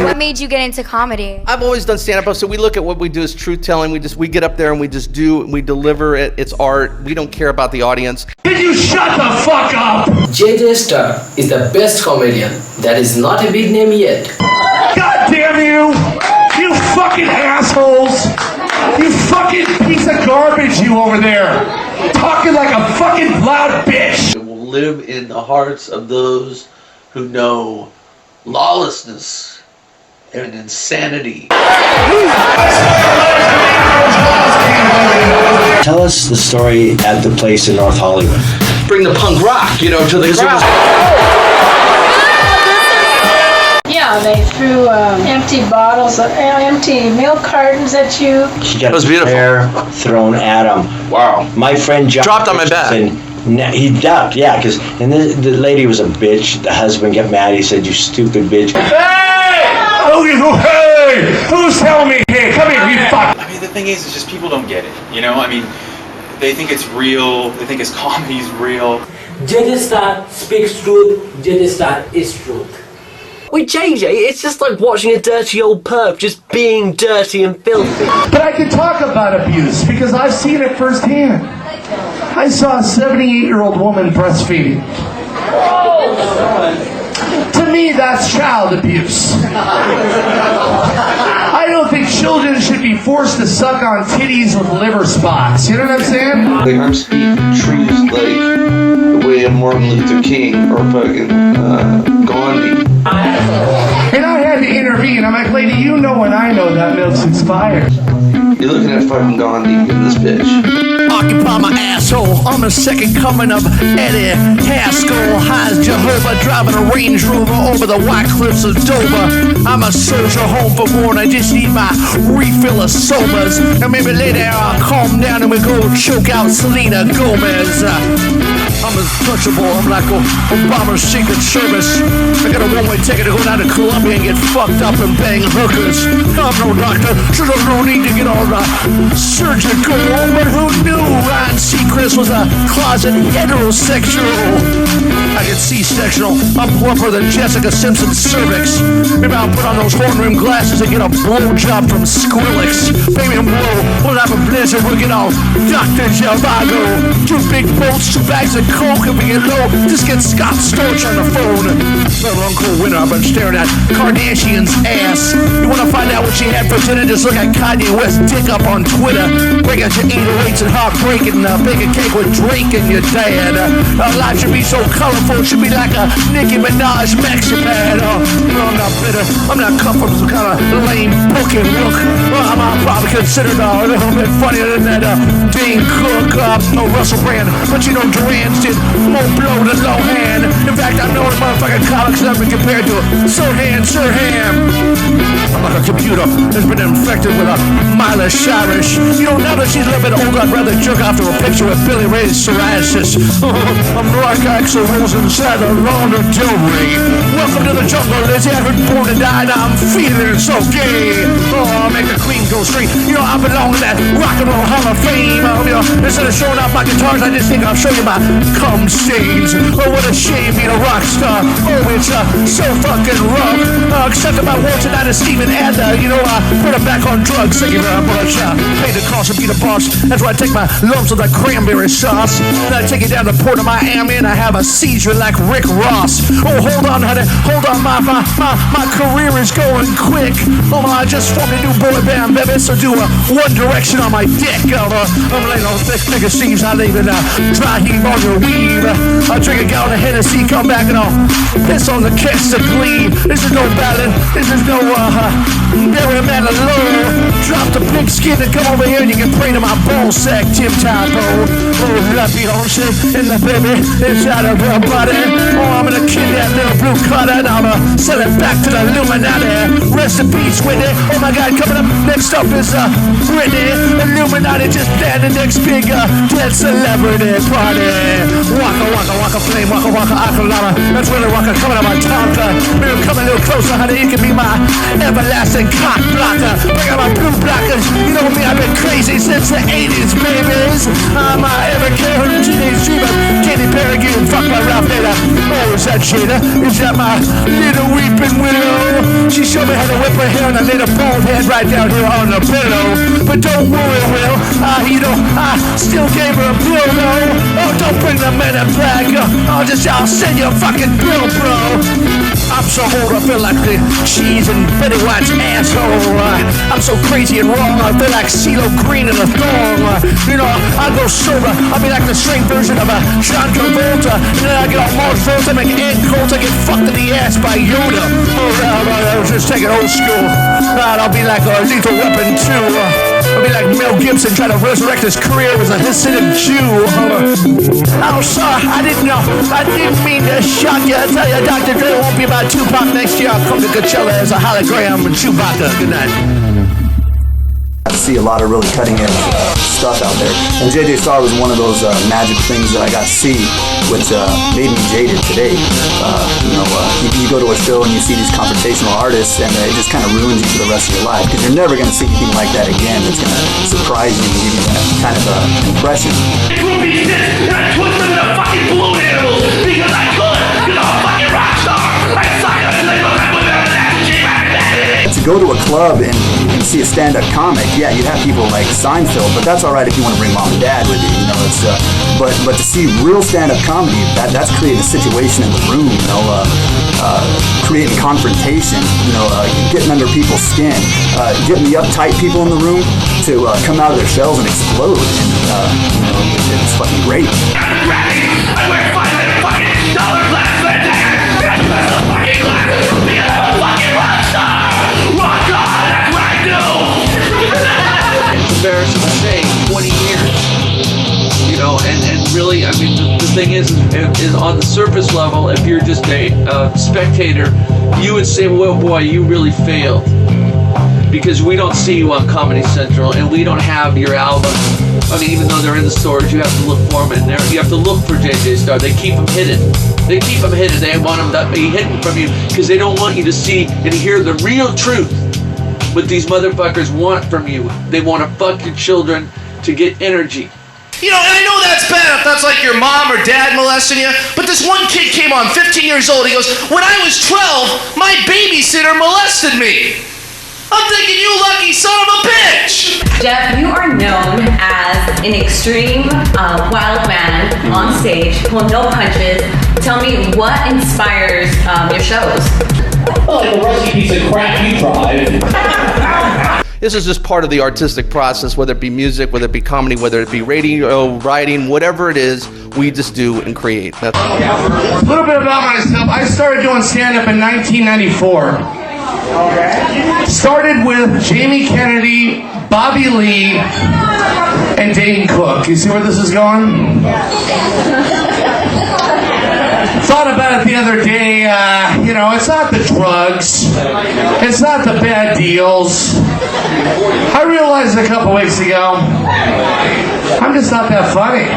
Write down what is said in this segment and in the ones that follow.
What made you get into comedy? I've always done stand-up, so we look at what we do as truth-telling. We get up there and we just do, we deliver it. It's art. We don't care about the audience. Can you shut the fuck up? JJ Star is the best comedian. That is not a big name yet. God damn you! You fucking assholes! You fucking piece of garbage, you over there! Talking like a fucking loud bitch! It will live in the hearts of those who know lawlessness and insanity. Tell us the story at the place in North Hollywood. Bring the punk rock, to the crowd. Yeah, they threw empty bottles, empty milk cartons at you. She got That was beautiful. hair thrown at him. Wow. My friend John Dropped on my back. He ducked, yeah, because the lady was a bitch. The husband got mad. He said, "You stupid bitch." Hey! Hey! Who's telling me? Hey, come here, you fuck! I mean, the thing is just people don't get it, I mean, they think it's real, they think his comedy's real. JJ Star speaks truth. JJ Star is truth. With JJ, it's just like watching a dirty old perv just being dirty and filthy. But I can talk about abuse because I've seen it firsthand. I saw a 78-year-old woman breastfeeding. To me, that's child abuse. I don't think children should be forced to suck on titties with liver spots. You know what I'm saying? Like, I'm speaking truth, like the way of Martin Luther King or fucking Gandhi. And I had to intervene. I'm like, lady, you know and I know that milk's expired. You're looking at fucking Gandhi in this bitch. Occupy my asshole. I'm the second coming of Eddie Haskell. High as Jehovah, driving a Range Rover over the white cliffs of Dover. I'm a soldier home for war and I just need my refill of somas. And maybe later I'll calm down and we go choke out Selena Gomez. I'm untouchable. I'm like Obama's Secret Service. I got a one-way ticket to go down to Colombia and get fucked up and bang hookers. I'm no doctor, so there's no need to get all surgical. But who knew Ryan Seacrest was a closet heterosexual? I get C-sectional. I'm plumper than Jessica Simpson's cervix. Maybe I'll put on those horn-rimmed glasses and get a blowjob from Skrillex. Baby, I'm low. We'll have a blizzard. We'll get all Dr. Zhivago. 2 big boats, 2 bags of coke. If we get low, just get Scott Storch on the phone. Well, Uncle Winter, I've been staring at Kardashian's ass. You want to find out what she had for dinner? Just look at Kanye West's dick up on Twitter. Break out your 808s and heartbreaking. Bake a cake with Drake and your dad. Our life should be so colorful. It should be like a Nicki Minaj maxi pad. I'm not bitter. I'm not cut from some kind of lame booking look. I'm probably considered a little bit funnier than that Dane Cook, no Russell Brand. But Duran did more blow than Lohan. In fact, I know the motherfucking comics never compared to Sirhan. I'm like a computer that's been infected with a Miley Cyrus. Now that she's a little bit older, I'd rather jerk off to a picture with Billy Ray's psoriasis. I'm like Axl Rose inside the Lana Del Rey. Welcome to the jungle, Lizzie. I've been born to die, now I'm feeling so gay. I'll make the queen go straight. I belong in that rock and roll Hall of Fame. Instead of showing off my guitars, I just think I'll show you my cum stains. Oh, what a shame being a rock star. Oh, it's so fucking rough. Except about war tonight is Steven Adler. Put him back on drugs. Thank you very much. Pay the cost and be the boss. That's why I take my lumps of that cranberry sauce. Then I take it down to Port of Miami and I have a seizure like Rick Ross. Oh, hold on, honey. Hold on, my career is going quick. Oh, I just formed a new boy band, baby. So do One Direction on my dick. I'm laying on thick nigga seams. I leave it dry heave on your weave. I'll drink a gallon of Hennessy, come back and I'll piss on the cast of Glee. This is no ballad. This is no Barry Manilow. Drop the pig skin and come over here and you can pray to my ball sack, Tim Typo. Oh, la Beyonce and the baby inside of her body. Oh, I'm gonna kill that little blue cutter and I'm gonna sell it back to the Illuminati. Rest in peace, Whitney. Oh my God, coming up next up is Whitney. Illuminati just planned the next big dead celebrity party. Waka waka waka flame, waka waka akalama. That's really waka coming out my tonka. Maybe come a little closer, honey. You can be my everlasting cock blocker. Bring out my blue black cause you know me, I've been crazy since the 80s, babies. I'm ever carrying teenage dreamer. Katy Perry getting fucked by Ralph Nader. Oh, is that Jada? Is that my little weeping widow? She showed me how to whip her hair and I laid a bald head right down here on the pillow. But don't worry, Will, you know, I still gave her a pill, though. Oh, don't bring the men in black. I'll send you a fucking bill, bro. I'm so old, I feel like the cheese and Betty White's asshole. I'm so crazy and wrong, I feel like CeeLo Green in a thong. You know, I go sober, I'll be like the straight version of a John Travolta. And then I get all Mars Volta, make Ed Coulter get fucked in the ass by Yoda. Oh, I was just taking old school. I'll be like a Lethal Weapon 2. I'll be like Mel Gibson trying to resurrect his career as a Hasidic Jew. Oh, sorry, I didn't know. I didn't mean to shock you. I tell you, Dr. Dre won't be about Tupac next year. I'll come to Coachella as a hologram and Chewbacca. Good night. I see a lot of really cutting edge stuff out there, and JJ Star was one of those magic things that I got to see, which made me jaded today. You go to a show and you see these confrontational artists, and it just kind of ruins you for the rest of your life, because you're never going to see anything like that again. It's going to surprise you and give you that kind of impression. Groupie shit, and I twist them into fucking balloon animals because I could, because I'm a fucking rock star. I suck at it, like I'm with that shit. To go to a club and see a stand-up comic, yeah, you have people like Seinfeld, but that's all right if you want to bring mom and dad with you, you know. It's but to see real stand-up comedy, that's creating a situation in the room, you know, creating confrontation, you know, getting under people's skin, getting the uptight people in the room to come out of their shells and explode, and you know, it's fucking great. I wear $500 fucking glass bandanas. I wear the fucking glass because I'm a fucking rock star. Rock on, that's what I do. It's embarrassing to say 20 years. You know, and really, I mean, the thing is on the surface level, if you're just a spectator, you would say, well, boy, you really failed. Because we don't see you on Comedy Central, and we don't have your albums. I mean, even though they're in the stores, you have to look for them in there. You have to look for JJ Star. They keep them hidden. They keep them hidden. They want them to be hidden from you because they don't want you to see and hear the real truth. What these motherfuckers want from you. They want to fuck your children to get energy. You know, and I know that's bad if that's like your mom or dad molesting you, but this one kid came on, 15 years old, he goes, when I was 12, my babysitter molested me. I'm thinking, you lucky son of a bitch! Jeph, you are known as an extreme wild man on stage, pulling no punches. Tell me, what inspires your shows? Like a rusty piece of crap you drive. This is just part of the artistic process, whether it be music, whether it be comedy, whether it be radio, writing, whatever it is, we just do and create. That's a little bit about myself. I started doing stand-up in 1994. Started with Jamie Kennedy, Bobby Lee, and Dane Cook. You see where this is going? Thought about it the other day. You know, it's not the drugs. It's not the bad deals. I realized a couple weeks ago, I'm just not that funny.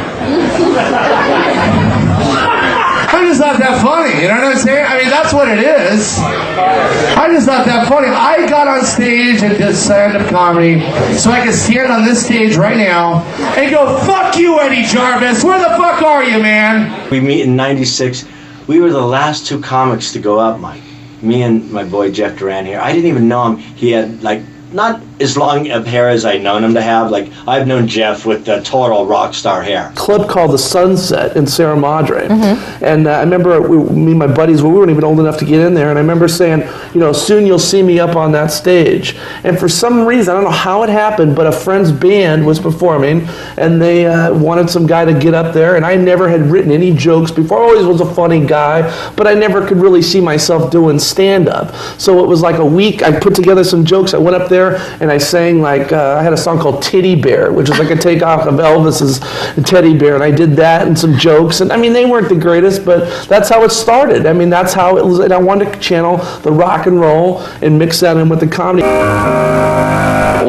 I'm just not that funny, you know what I'm saying? I mean, that's what it is. I'm just not that funny. I got on stage and did stand-up comedy so I could stand on this stage right now and go, fuck you, Eddie Jarvis. Where the fuck are you, man? We meet in '96. We were the last two comics to go up, Mike. Me and my boy Jeph Durand here. I didn't even know him. He had, like, not as long of hair as I'd known him to have. Like, I've known Jeph with the total rock star hair. Club called the Sunset in Sierra Madre. And I remember me and my buddies, we weren't even old enough to get in there, and I remember saying, you know, soon you'll see me up on that stage. And for some reason, I don't know how it happened, but a friend's band was performing, and they wanted some guy to get up there, and I never had written any jokes before. I always was a funny guy, but I never could really see myself doing stand-up. So it was like a week, I put together some jokes, I went up there, and I sang like, I had a song called Titty Bear, which is like a takeoff of Elvis's Teddy Bear, and I did that and some jokes, and I mean, they weren't the greatest, but that's how it started. I mean, that's how it was, and I wanted to channel the rock and roll and mix that in with the comedy.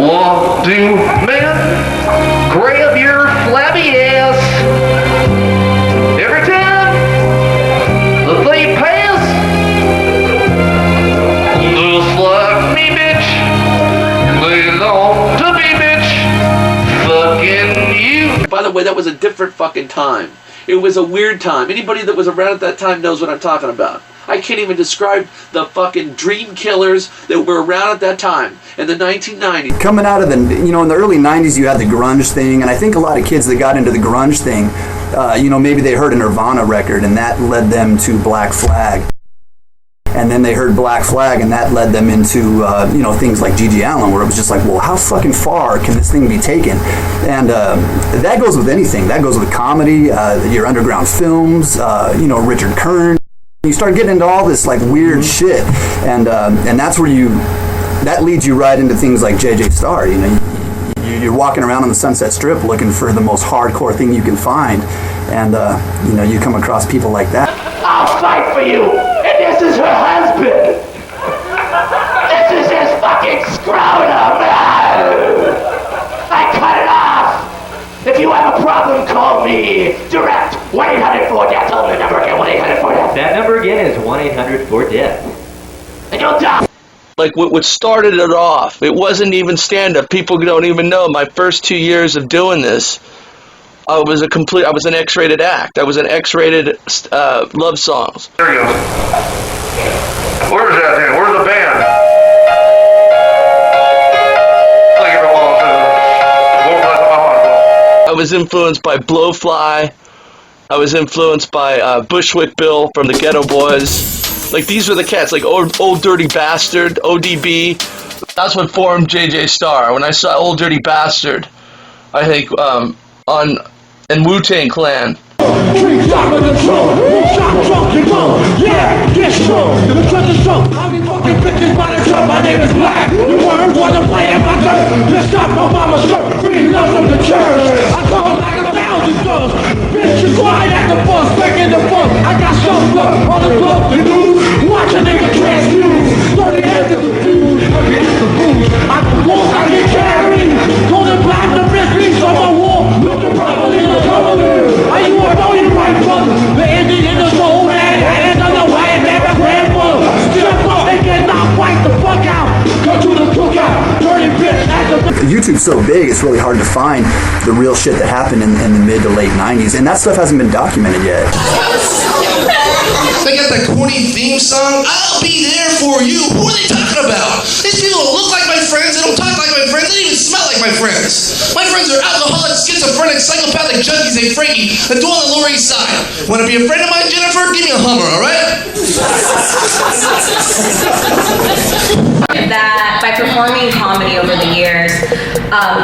Walk to men, grab your flabby ass. Every time that they pass, just like me, bitch, they long to the way, that was a different fucking time. It was a weird time. Anybody that was around at that time knows what I'm talking about. I can't even describe the fucking dream killers that were around at that time in the 1990s. Coming out of the, you know, in the early 90s, you had the grunge thing, and I think a lot of kids that got into the grunge thing, you know, maybe they heard a Nirvana record, and that led them to Black Flag. And then they heard Black Flag, and that led them into, you know, things like G.G. Allin, where it was just like, well, how fucking far can this thing be taken? And that goes with anything. That goes with comedy, your underground films, you know, Richard Kern. You start getting into all this like weird shit, and that's where that leads you right into things like J.J. Starr. You know, you're walking around on the Sunset Strip looking for the most hardcore thing you can find, and you know, you come across people like that. I'll fight for you, and this is her husband. This is his fucking scrotum. I cut it off. If you have a problem, call me direct. 1-800-4-DEATH. Tell them the number again. 1-800-4-DEATH. That number again is 1-800-4-DEATH. And you'll die. Like what started it off, it wasn't even stand-up. People don't even know. My first 2 years of doing this, I was an X-rated act. I was an X-rated love songs. There you go. Where's that thing? Where's the band? I was influenced by Blowfly. I was influenced by Bushwick Bill from the Ghetto Boys. Like, these were the cats, like Old Dirty Bastard, ODB. That's what formed J.J. Starr. When I saw Old Dirty Bastard, I think, and Wu-Tang Clan. Yeah, get strong. The truck is drunk. I'll be fucking bitches by the truck. My name is Black. You weren't wanna play in my dirt. Just stop my mama's shirt. Free love from the church. I call like 1,000 girls. Bitch, you quiet at the bus. Back in the bus. I got some blood on the club to do. Watch a nigga transfuse. 30 years of the food. Every ass of booze. I can walk, I get carried. Golden black, the best piece on my wall. Looking properly in the cover. Are you a voting right brother? The Indian in the soul man. Hands on the white man, my grandmother. Step up and get knocked right the fuck out. Go to the cookout. Dirty bitch at the... YouTube's so big, it's really hard to find the real shit that happened in the mid to late 90s, and that stuff hasn't been documented yet. They got the corny theme song, I'll be there for you. Who are they talking about? These people don't look like my friends, they don't talk like my friends, they don't even smell like my friends. My friends are alcoholics, schizophrenic, psychopathic junkies named Frankie that do on the Lower East Side. Want to be a friend of mine, Jennifer? Give me a Hummer, alright? That by performing comedy over the years,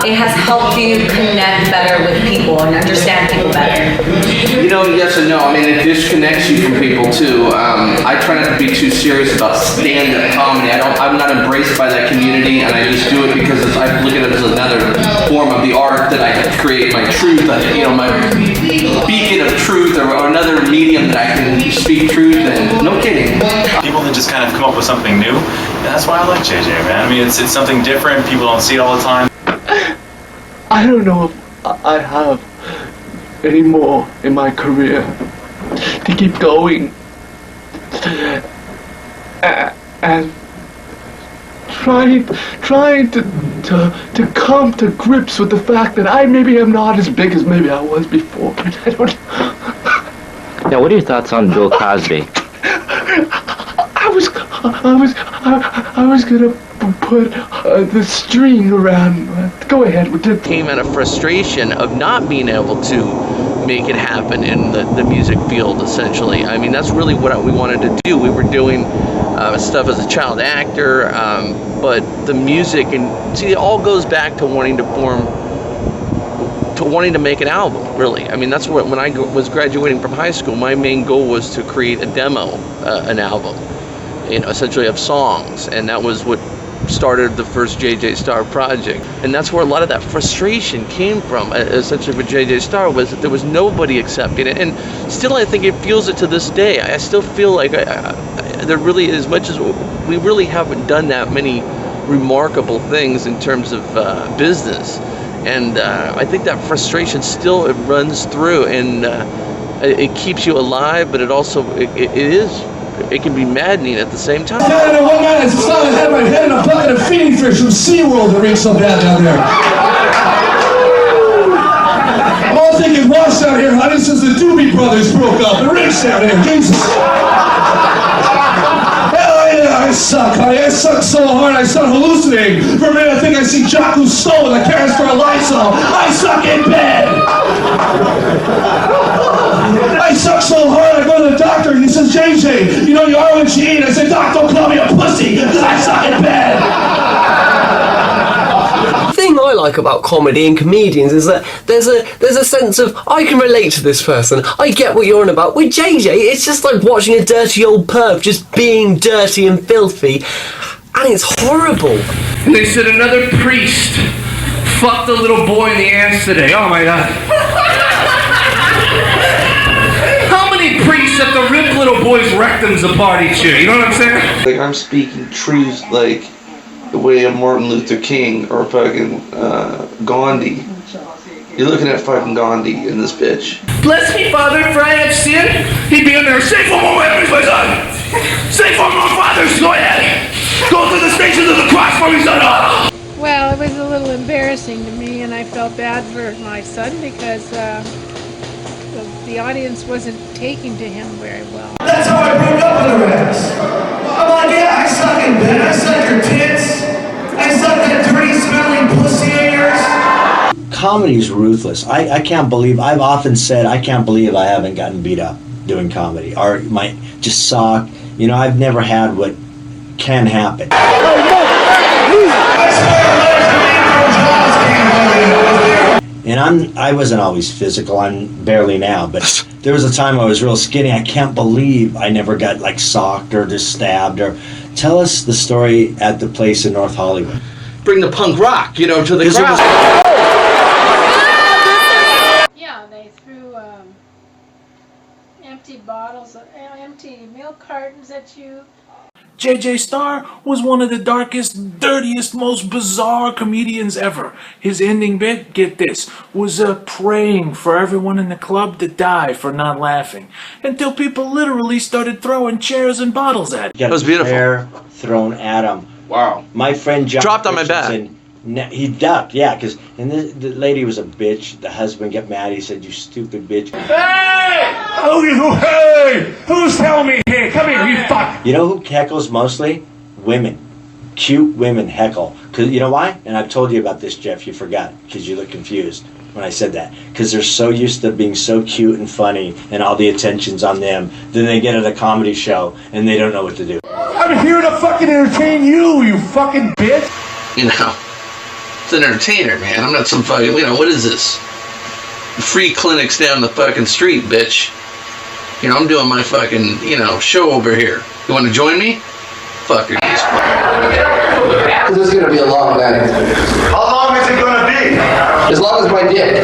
it has helped you connect better with people and understand people better. You know, yes and no. I mean, it disconnects you from people too. I try not to be too serious about stand-up comedy. I'm not embraced by that community, and I just do it because I look at it as another form of the art that I can create my truth. You know, my beacon of truth, or another medium that I can speak truth in. No kidding. People that just kind of come up with something new. And that's why I like JJ, man. I mean, it's something different. People don't see it all the time. I don't know if I have any more in my career to keep going and trying to come to grips with the fact that I maybe am not as big as maybe I was before. I don't. Now, what are your thoughts on Bill Cosby? I was gonna put the string around. Go ahead. Came out of frustration of not being able to make it happen in the music field, essentially. I mean, that's really what we wanted to do. We were doing stuff as a child actor, but the music, and see, it all goes back to wanting to make an album, really. I mean, that's what, when I was graduating from high school, my main goal was to create a demo, an album, you know, essentially of songs, and that was what started the first J.J. Starr project. And that's where a lot of that frustration came from, essentially, with J.J. Starr, was that there was nobody accepting it. And still, I think it feels it to this day. I still feel like there really, as much as we really haven't done that many remarkable things in terms of business. And I think that frustration still, it runs through, and it keeps you alive, but it also, it can be maddening at the same time. And one night I saw I had my head in a bucket of feeding fish from SeaWorld that reeked so bad down there. I'm all out here, Jesus. Hell yeah, I suck, honey. I suck so hard I start hallucinating. For a minute I think I see Jocko Stoll with a canister of Lysol. I suck in bed. I suck so hard I go to the doctor and he says, JJ, you know you are what you eat. I said, Doc, don't call me a pussy, because I suck in bed. The thing I like about comedy and comedians is that there's a sense of, I can relate to this person, I get what you're on about. With JJ, it's just like watching a dirty old perv just being dirty and filthy, and it's horrible. And they said another priest fucked a little boy in the ass today. Oh my god. How many priests have to rip little boys' rectums apart each year? You know what I'm saying? Like, I'm speaking truth, like the way of Martin Luther King or fucking Gandhi. You're looking at fucking Gandhi in this bitch. Bless me, Father, for I have sinned. He'd be in there, say for more enemies, my son. Say for more fathers, go ahead. Go through the stations of the cross for me, son. Well, it was a little embarrassing to me, and I felt bad for my son because the audience wasn't taking to him very well. That's how I broke up with her ass. I'm like, yeah, I suck in bed, I suck your tits, I suck that dirty smelling pussy of yours. Comedy's ruthless. I can't believe, I've often said, I can't believe I haven't gotten beat up doing comedy. Or might just suck. You know, I've never had what can happen. And I wasn't always physical, I'm barely now, but there was a time I was real skinny. I can't believe I never got like socked or just stabbed. Or tell us the story at the place in North Hollywood. Bring the punk rock, you know, to the crowd. Yeah, they threw empty bottles, empty milk cartons at you. JJ Starr was one of the darkest, dirtiest, most bizarre comedians ever. His ending bit, get this, was praying for everyone in the club to die for not laughing, until people literally started throwing chairs and bottles at him. That was beautiful. Hair thrown at him. Wow. My friend John dropped on my back. He ducked, yeah, because the lady was a bitch. The husband got mad. He said, "You stupid bitch." Hey! Hey! Who's telling me? Hey, come here, you fuck! You know who heckles mostly? Women. Cute women heckle. Cause you know why? And I've told you about this, Jeff. You forgot because you look confused when I said that. Because they're so used to being so cute and funny, and all the attention's on them. Then they get at a comedy show and they don't know what to do. I'm here to fucking entertain you, you fucking bitch. You know. An entertainer, man. I'm not some fucking, you know, what is this? Free clinics down the fucking street, bitch. You know, I'm doing my fucking, you know, show over here. You want to join me? Fucker. This is gonna be a long night. How long is it gonna be? As long as my dick.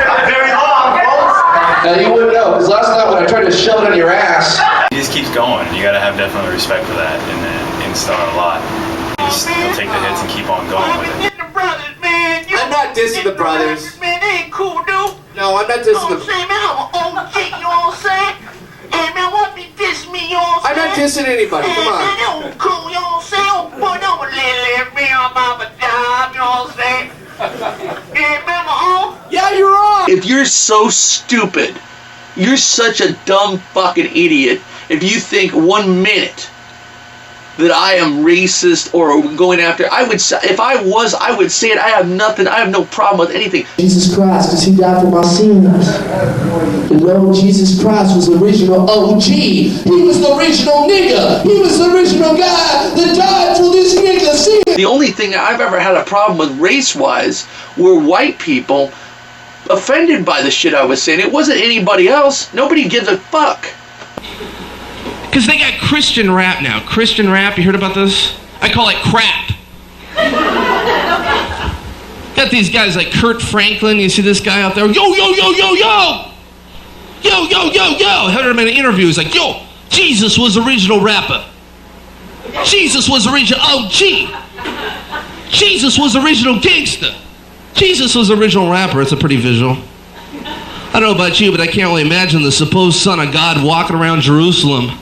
Not very long, folks. Now you wouldn't know, because last night when I tried to shove it on your ass. He just keeps going. You gotta have definitely respect for that in Star a lot. He'll take the hits and keep on going with it. I'm not dissing the brothers. Man, they ain't cool, dude. No, I'm not dissing the... I'm OG, you know what I'm saying? Hey, man, what me diss me, you know what I'm not dissing anybody, come on. They don't cool, you know what I'm saying? Oh, boy, don't let me on my job, you know what I'm saying? Hey, man, yeah, you're wrong. If you're so stupid, you're such a dumb fucking idiot if you think 1 minute that I am racist or going after. I would say, if I was, I would say it. I have nothing, I have no problem with anything. Jesus Christ, because he died for my sins. You know, Jesus Christ was the original OG. He was the original nigga. He was the original guy that died for this nigga. See? The only thing that I've ever had a problem with race-wise were white people offended by the shit I was saying. It wasn't anybody else. Nobody gives a fuck. Because they got Christian rap now. Christian rap, you heard about this? I call it crap. Got these guys like Kurt Franklin. You see this guy out there? Yo, yo, yo, yo, yo! Yo, yo, yo, yo! I heard him in an interview. He's like, yo, Jesus was the original rapper. Jesus was the original OG. Jesus was the original gangster. Jesus was the original rapper. It's a pretty visual. I don't know about you, but I can't really imagine the supposed son of God walking around Jerusalem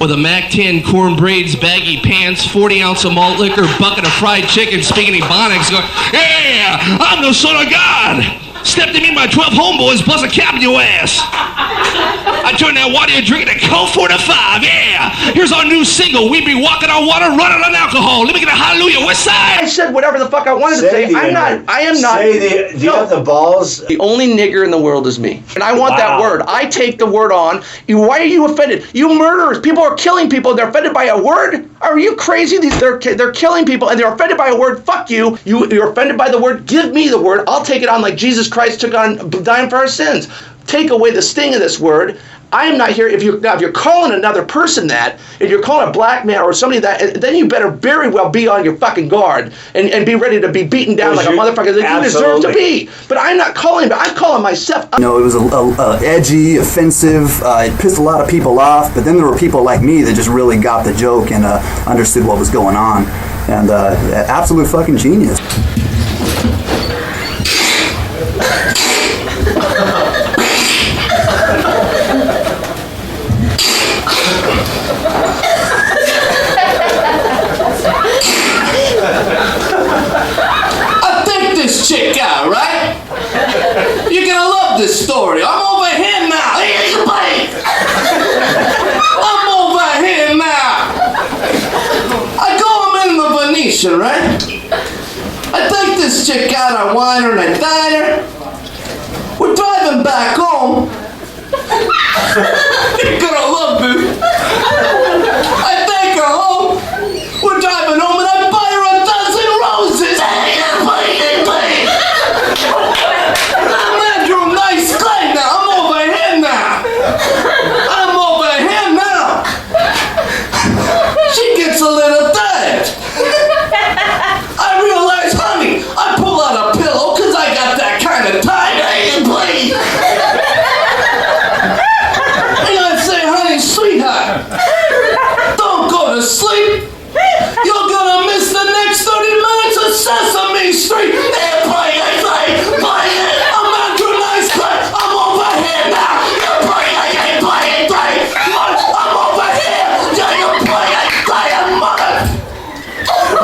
with a Mac 10, corn braids, baggy pants, 40-ounce of malt liquor, bucket of fried chicken, speaking Ebonics, going, yeah, I'm the son of God. Stepped in me and my 12 homeboys, plus a cap in your ass. I turn that water and drink that Coke 45, yeah. Here's our new single, We Be Walking on Water, Running on Alcohol. Let me get a hallelujah, west side. I said whatever the fuck I wanted to say. I am not. Do you have the balls? The only nigger in the world is me. And I want that word. I take the word on. Why are you offended? You murderers. People are killing people. They're offended by a word? Are you crazy? They're killing people and they're offended by a word. Fuck you. You're offended by the word. Give me the word. I'll take it on like Jesus Christ took on dying for our sins. Take away the sting of this word. I am not here. If you're calling another person that, if you're calling a black man or somebody that, then you better very well be on your fucking guard and be ready to be beaten down like a motherfucker that you deserve to be. But I'm not calling him. I'm calling myself. You know, it was edgy, offensive. It pissed a lot of people off. But then there were people like me that just really got the joke and understood what was going on. And absolute fucking genius. Chick out, right? You're gonna love this story. I'm over here now. I'm over here now. I go in the Venetian, right? I take this chick out, I wine her and I dine her. We're driving back home. You're gonna love this. I take her home. We're driving home and I buy her a dozen roses. I'm Andrew Nice Clay now. I'm over here now. I'm over here now. She gets a little tired. I realize, honey, I pull out a pillow because I got that kind of time. And I say, honey, sweetheart, don't go to sleep. You're gonna miss the next 30 minutes of Sesame Street. I'm Andrew Nice Clay. I'm over here now. I'm over here.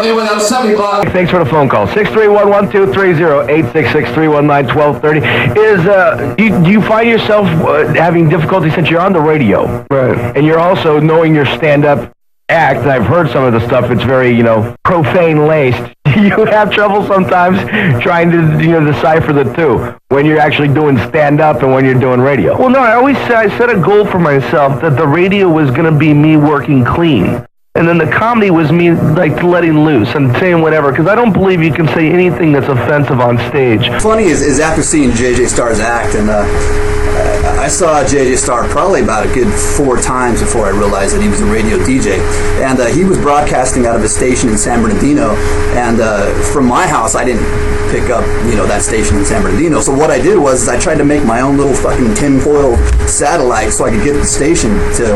Anyone else? Tell me, Bob. Thanks for the phone call. 631-1230-866-3130. Do you find yourself having difficulty since you're on the radio? Right. And you're also knowing your stand-up act, and I've heard some of the stuff, it's very, profane laced. Do you have trouble sometimes trying to, decipher the two when you're actually doing stand-up and when you're doing radio? Well, no, I set a goal for myself that the radio was going to be me working clean. And then the comedy was me, letting loose and saying whatever, because I don't believe you can say anything that's offensive on stage. Funny is after seeing JJ Starr's act, and I saw JJ Starr probably about a good 4 times before I realized that he was a radio DJ. And he was broadcasting out of a station in San Bernardino, and from my house, I didn't pick up, that station in San Bernardino. So what I did was I tried to make my own little fucking tinfoil satellite so I could get the station to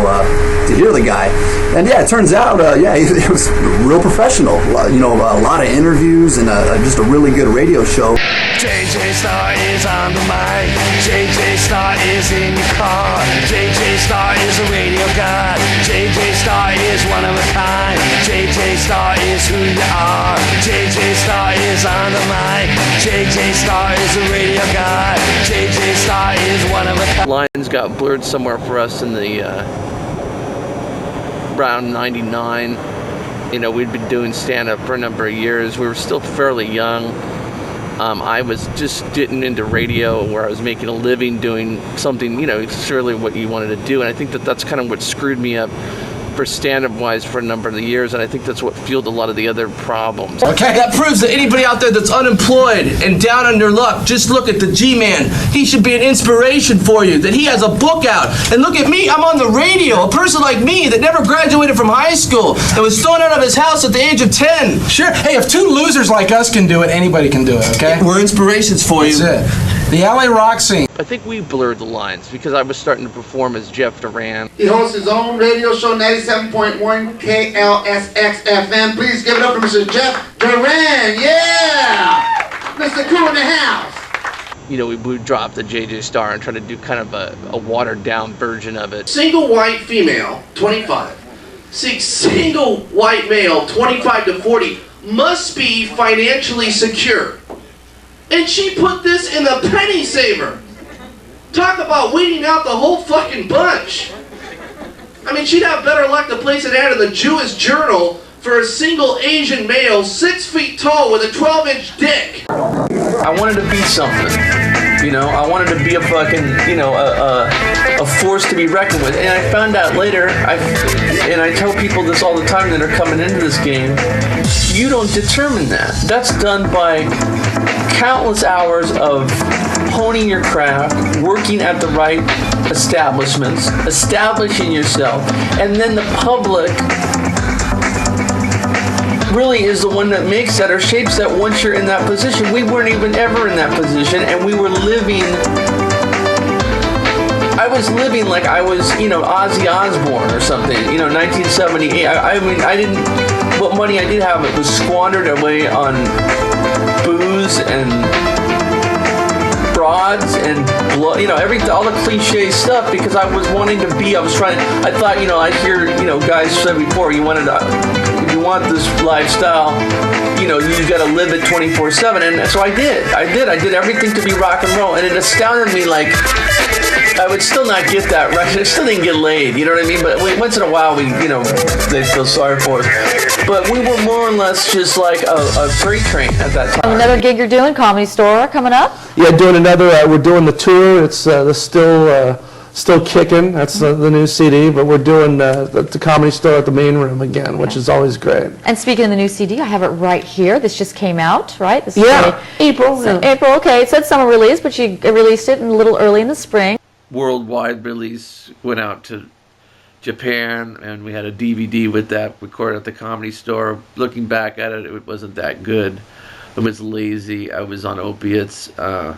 hear the guy. And yeah, it turns out, it was real professional. A lot of interviews and just a really good radio show. JJ Starr is on the mic. JJ Starr is in your car. JJ Starr is a radio god. JJ Starr is one of a kind. JJ Starr is who you are. JJ Starr is on the mic. JJ Starr is a radio god. JJ Starr is one of a kind. Lines got blurred somewhere for us in the around 99. We'd been doing stand-up for a number of years. We were still fairly young. I was just getting into radio where I was making a living doing something, surely what you wanted to do. And I think that's kind of what screwed me up for stand-up wise for a number of the years, and I think that's what fueled a lot of the other problems. Okay, that proves that anybody out there that's unemployed and down on their luck, just look at the G-Man. He should be an inspiration for you, that he has a book out. And look at me, I'm on the radio, a person like me that never graduated from high school, that was thrown out of his house at the age of 10. Sure, hey, if 2 losers like us can do it, anybody can do it, okay? We're inspirations for you. That's it. The LA rock scene. I think we blurred the lines because I was starting to perform as Jeph Durand. He hosts his own radio show, 97.1 KLSX FM. Please give it up for Mr. Jeph Durand. Yeah! Mr. Cool in the house. We would drop the JJ Starr and try to do kind of a watered-down version of it. Single white female, 25. Single white male, 25 to 40, must be financially secure. And she put this in the penny saver. Talk about weeding out the whole fucking bunch. I mean, she'd have better luck to place an ad in the Jewish Journal for a single Asian male 6 feet tall with a 12-inch dick. I wanted to be something. You know, I wanted to be a fucking, you know, a force to be reckoned with. And I found out later, and I tell people this all the time that are coming into this game, you don't determine that. That's done by countless hours of honing your craft, working at the right establishments, establishing yourself, and then the public really is the one that makes that or shapes that once you're in that position. We weren't even ever in that position, and we were living, I was living like I was, you know, Ozzy Osbourne or something, you know, 1978. I mean, I didn't, what money I did have, it was squandered away on booze and broads and blood, you know, all the cliche stuff, because I was wanting to be, I thought, you know, I hear, you know, guys said before, you want this lifestyle, you know, you gotta live it 24/7, and so I did everything to be rock and roll, and it astounded me, like, I would still not get that right. I still didn't get laid, you know what I mean? But once in a while, they feel sorry for us. But we were more or less just like a freight train at that time. Another gig you're doing, Comedy Store, coming up? Yeah, doing another, we're doing the tour. It's still kicking. That's the new CD, but we're doing the Comedy Store at the Main Room again, which is always great. And speaking of the new CD, I have it right here. This just came out, right? This is April. April, okay. It said summer release, but you released it a little early in the spring. Worldwide release, went out to Japan, and we had a DVD with that recorded at the Comedy Store. Looking back at it, it wasn't that good. It was lazy. I was on opiates, so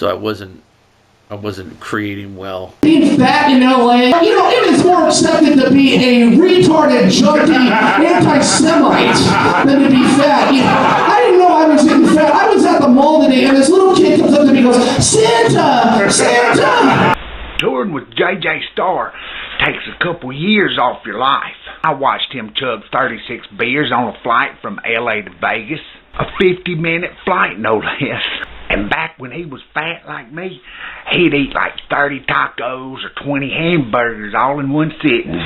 I wasn't creating well. Being fat in LA, you know, it is more accepted to be a retarded, junkie, anti-Semite than to be fat. You know, I didn't know I was getting fat. I was at the mall today, and this little kid comes up to me and goes, Santa! Santa! Touring with J.J. Starr takes a couple years off your life. I watched him chug 36 beers on a flight from L.A. to Vegas. A 50-minute flight, no less. And back when he was fat like me, he'd eat like 30 tacos or 20 hamburgers all in one sitting.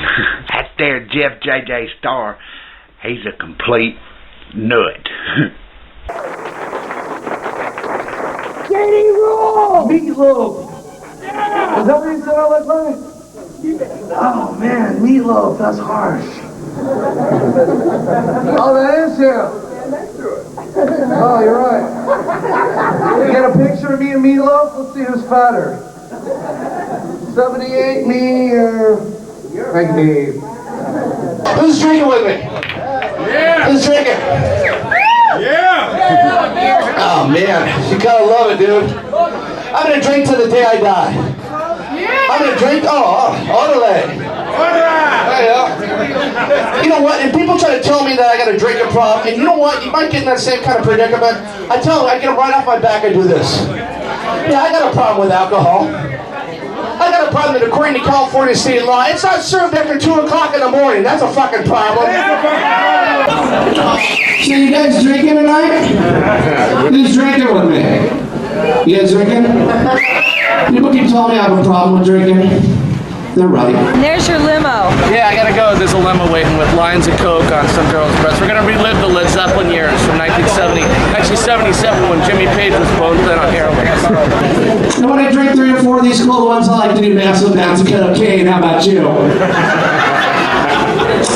That there Jeph J.J. Starr, he's a complete nut. Katie Rule! Meatloaf! Yeah! Is that what you said I look like? Oh man, Meatloaf, that's harsh. Oh, that is him. Oh, you're right. You get a picture of me and Meatloaf? Let's see who's fatter. 78, me, or... Like me. Who's drinking with me? Yeah! Who's drinking? Yeah! Oh, man. You gotta love it, dude. I'm gonna drink till the day I die. Yeah! I'm gonna drink... Orderly. You know what, and people try to tell me that I got a drinking problem, and you know what, you might get in that same kind of predicament. I tell them, I get them right off my back, I do this. Yeah, I got a problem with alcohol. I got a problem that according to California state law, it's not served after 2 o'clock in the morning. That's a fucking problem. So you guys drinking tonight? Who's drinking with me? You guys drinking? People keep telling me I have a problem with drinking. They're right. And there's your limo. Yeah, I gotta go. There's a limo waiting with lines of coke on some girl's breast. We're gonna relive the Led Zeppelin years from 1970, actually 77, when Jimmy Page was bone thin on heroin. And when I drink 3 or 4 of these cold ones, I like to do massive amounts of cocaine. How about you?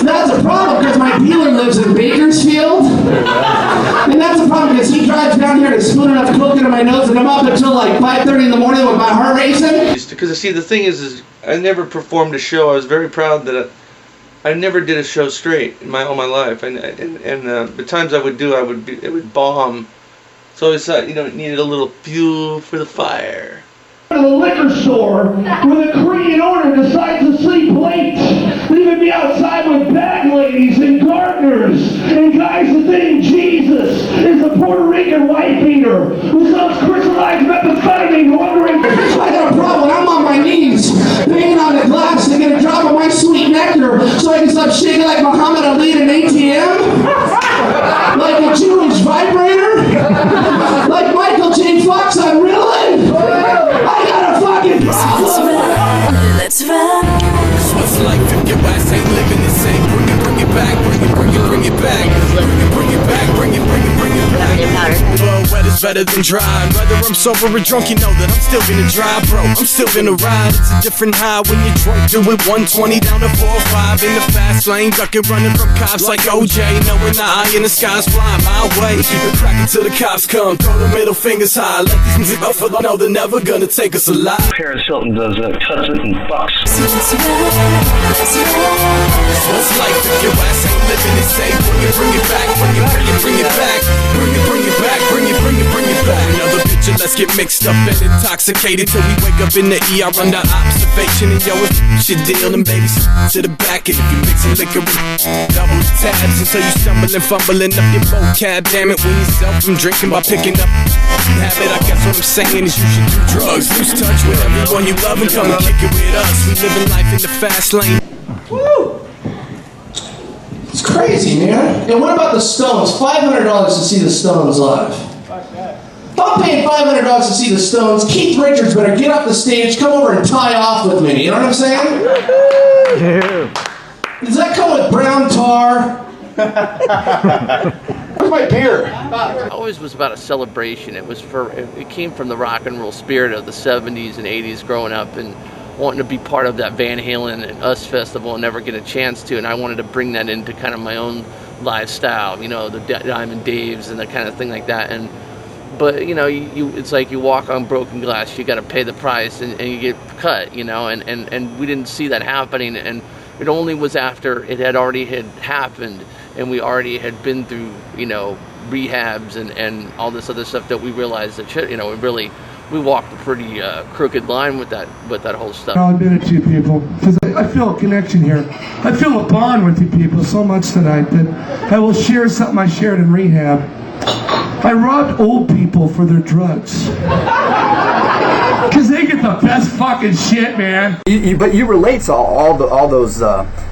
That's a problem because my dealer lives in Bakersfield. And that's a problem because he drives down here to spoon enough coke into my nose, and I'm up until like 5:30 in the morning with my heart racing. Because see, the thing is I never performed a show. I was very proud that I never did a show straight in all my life, and the times I would do, it would bomb. So I always thought, you know, it needed a little fuel for the fire. To the liquor store where the Korean owner decides to sleep late, leaving me outside with bag ladies and gardeners and guys that think Jesus is a Puerto Rican wife beater who sells crystallized methamphetamine wondering. I got a problem. I'm on my knees banging on the glass to get a drop of my sweet nectar so I can stop shaking like Muhammad Ali at an ATM. Like a Jewish vibrator. Like Michael J. Fox on Ritalin. I got a fucking Well, wet is better than dry. Whether I'm sober or drunk, you know that I'm still gonna drive, bro. I'm still gonna ride. It's a different high when you're drunk. Do it 120 down to 405 in the fast lane, ducking, running from cops like OJ. Knowing the eye in the sky's flying my way. Crack until the cops come. Throw the middle fingers high. Let these niggas go for the know they're never gonna take us alive. Paris Hilton does cuts it in bucks. What's life if your ass ain't living it safe? Bring it back, bring it back, bring it back, bring it back. Another picture, let's get mixed up and intoxicated till we wake up in the ER under observation. And yo, if your deal, then baby, to the back. And if you mixing liquor with double tabs until you stumbling, fumbling up your vocab. Damn it, when yourself from drinking by picking up habit. I guess what I'm saying is you should do drugs, lose touch with everyone you love and come and kick it with us. We living life in the fast lane. Woo! It's crazy, man. And what about the Stones? $500 to see the Stones live. If I'm paying $500 to see the Stones, Keith Richards better get off the stage, come over and tie off with me. You know what I'm saying? Yeah. Does that come with brown tar? Where's my beer? It always was about a celebration. It came from the rock and roll spirit of the 70s and 80s growing up and wanting to be part of that Van Halen and Us festival and never get a chance to. And I wanted to bring that into kind of my own lifestyle, you know, the Diamond Daves and that kind of thing like that. But you know, it's like you walk on broken glass. You got to pay the price and you get cut, you know. And we didn't see that happening. And it only was after it had already happened and we already had been through, you know, rehabs and all this other stuff that we realized that shit, you know, we walked a pretty crooked line with that whole stuff. I'll admit it to you people, because I feel a connection here. I feel a bond with you people so much tonight that I will share something I shared in rehab. I robbed old people for their drugs. Because they get the best fucking shit, man. But you relate to all those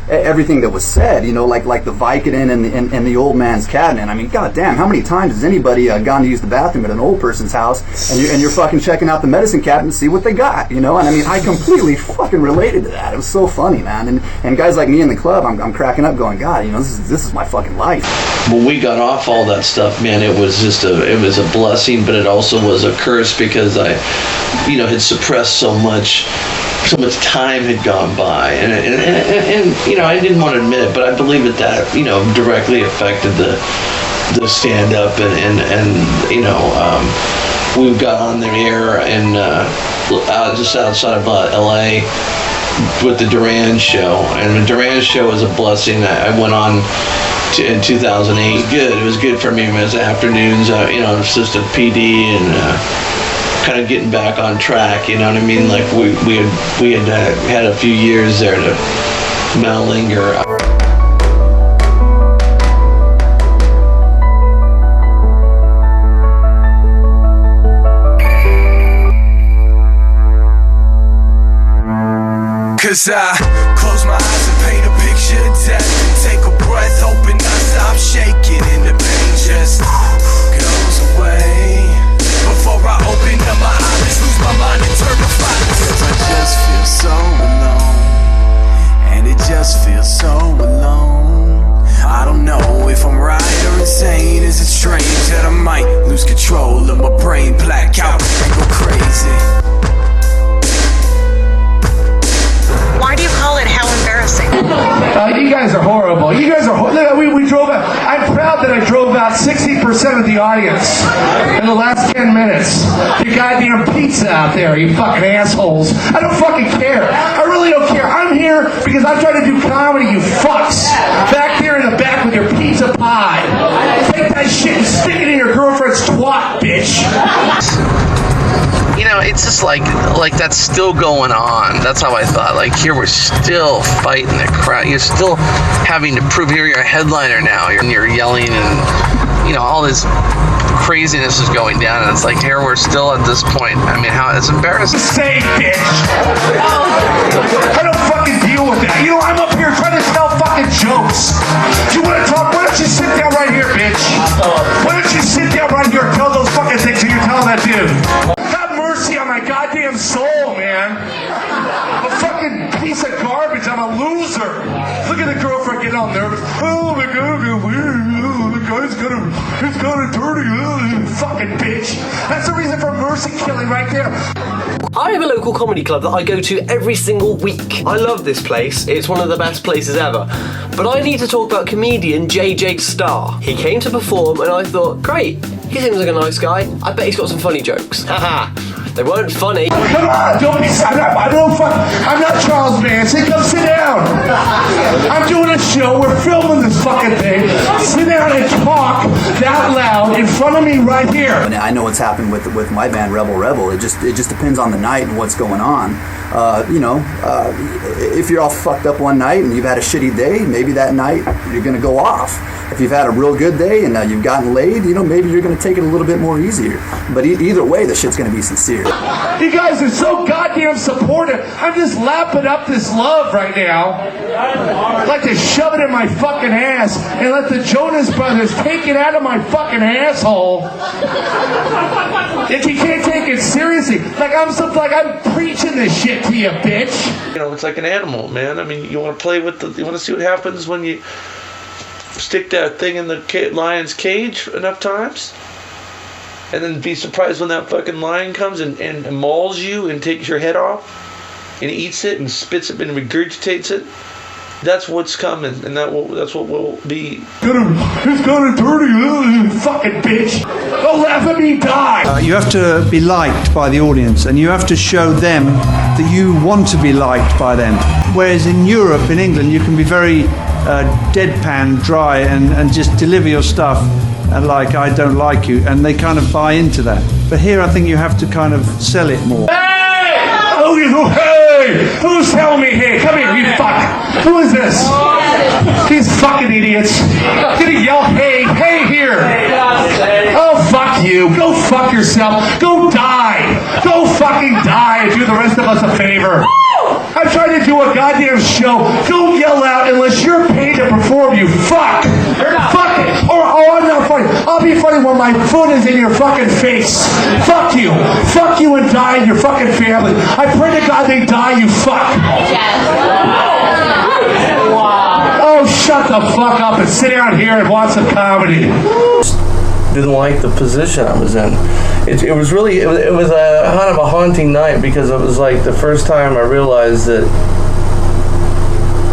everything that was said, you know, like the Vicodin and the old man's cabinet. I mean, goddamn, how many times has anybody gone to use the bathroom at an old person's house and you're fucking checking out the medicine cabinet to see what they got, you know? And I mean, I completely fucking related to that. It was so funny, man. And guys like me in the club, I'm cracking up, going, God, you know, this is my fucking life. When we got off all that stuff, man, it was a blessing, but it also was a curse because I, you know, had suppressed so much time had gone by, and you know, I didn't want to admit it, but I believe that you know, directly affected the stand up and you know, we got on the air and just outside of LA with the Durand show, and the Durand show was a blessing. I went on in 2008. It was good for me as afternoons, you know, assistant PD and kind of getting back on track, you know what I mean? Like we had a few years there to mallinger. Cause I close my eyes and paint a picture of death and take a breath, hoping I stop shaking and the pain just goes away. Before I open up my eyes, lose my mind and turn to fire. I just feel so alone, and it just feels so alone. I don't know if I'm right or insane. Is it strange that I might lose control of my brain, black out and go crazy? Why do you call it how embarrassing? You guys are horrible. You guys are we drove out. I'm proud that I drove out 60% of the audience in the last 10 minutes. You goddamn pizza out there, you fucking assholes. I don't fucking care. I really don't care. I'm here because I'm trying to do comedy, you fucks. Back there in the back with your pizza pie. Take that shit and stick it in your girlfriend's twat, bitch. You know, it's just like that's still going on. That's how I thought. Like, here we're still fighting the crowd. You're still having to prove you're a headliner now. You're yelling and, you know, all this craziness is going down. And it's like, here we're still at this point. I mean, how it's embarrassing. Say, bitch. I don't fucking deal with that. You know, I'm up here trying to tell fucking jokes. Do you want to talk? Why don't you sit down right here, bitch? Why don't you sit down right here and tell those fucking things that you're telling that dude? Mercy on my goddamn soul, man. A fucking piece of garbage. I'm a loser. Look at the girlfriend. start getting all nervous. Oh, the guy's got a dirty fucking bitch. That's the reason for Mercy killing right there. I have a local comedy club that I go to every single week. I love this place. It's one of the best places ever. But I need to talk about comedian JJ Starr. He came to perform and I thought, great, he seems like a nice guy. I bet he's got some funny jokes. Haha. They weren't funny. Come on, don't be. I'm not Charles Manson. Come sit down. I'm doing a show. We're filming this fucking thing. Sit down and talk that loud in front of me right here. And I know what's happened with my band Rebel. It just depends on the night and what's going on. If you're all fucked up one night and you've had a shitty day, maybe that night you're gonna go off. If you've had a real good day and you've gotten laid, maybe you're gonna take it a little bit more easier. But either way, the shit's gonna be sincere. You guys are so goddamn supportive. I'm just lapping up this love right now. I'd like to shove it in my fucking ass and let the Jonas Brothers take it out of my fucking asshole. If you can't take it seriously, I'm preaching this shit to you, bitch. It's like an animal, man. I mean, you want to play with you want to see what happens when you stick that thing in the lion's cage enough times, and then be surprised when that fucking lion comes and mauls you and takes your head off and eats it and spits it and regurgitates it. That's what's coming, and that's what will be. He's got a dirty fucking bitch. Don't laugh at me die. You have to be liked by the audience, and you have to show them that you want to be liked by them. Whereas in Europe, in England, you can be very deadpan, dry, and just deliver your stuff like I don't like you, and they kind of buy into that. But here, I think you have to kind of sell it more. Hey! Who's telling me, hey, come here, you fuck. Who is this? These fucking idiots. Gonna yell, hey here. Oh, fuck you. Go fuck yourself. Go die. Go fucking die and do the rest of us a favor. I'm trying to do a goddamn show. Don't yell out unless you're paid to perform, you fuck. Fuck it. I'm not funny. I'll be funny when my foot is in your fucking face. Fuck you. Fuck you and die and your fucking family. I pray to God they die, you fuck. Oh, shut the fuck up and sit down here and watch some comedy. Didn't like the position I was in. It was really a kind of a haunting night, because it was like the first time I realized that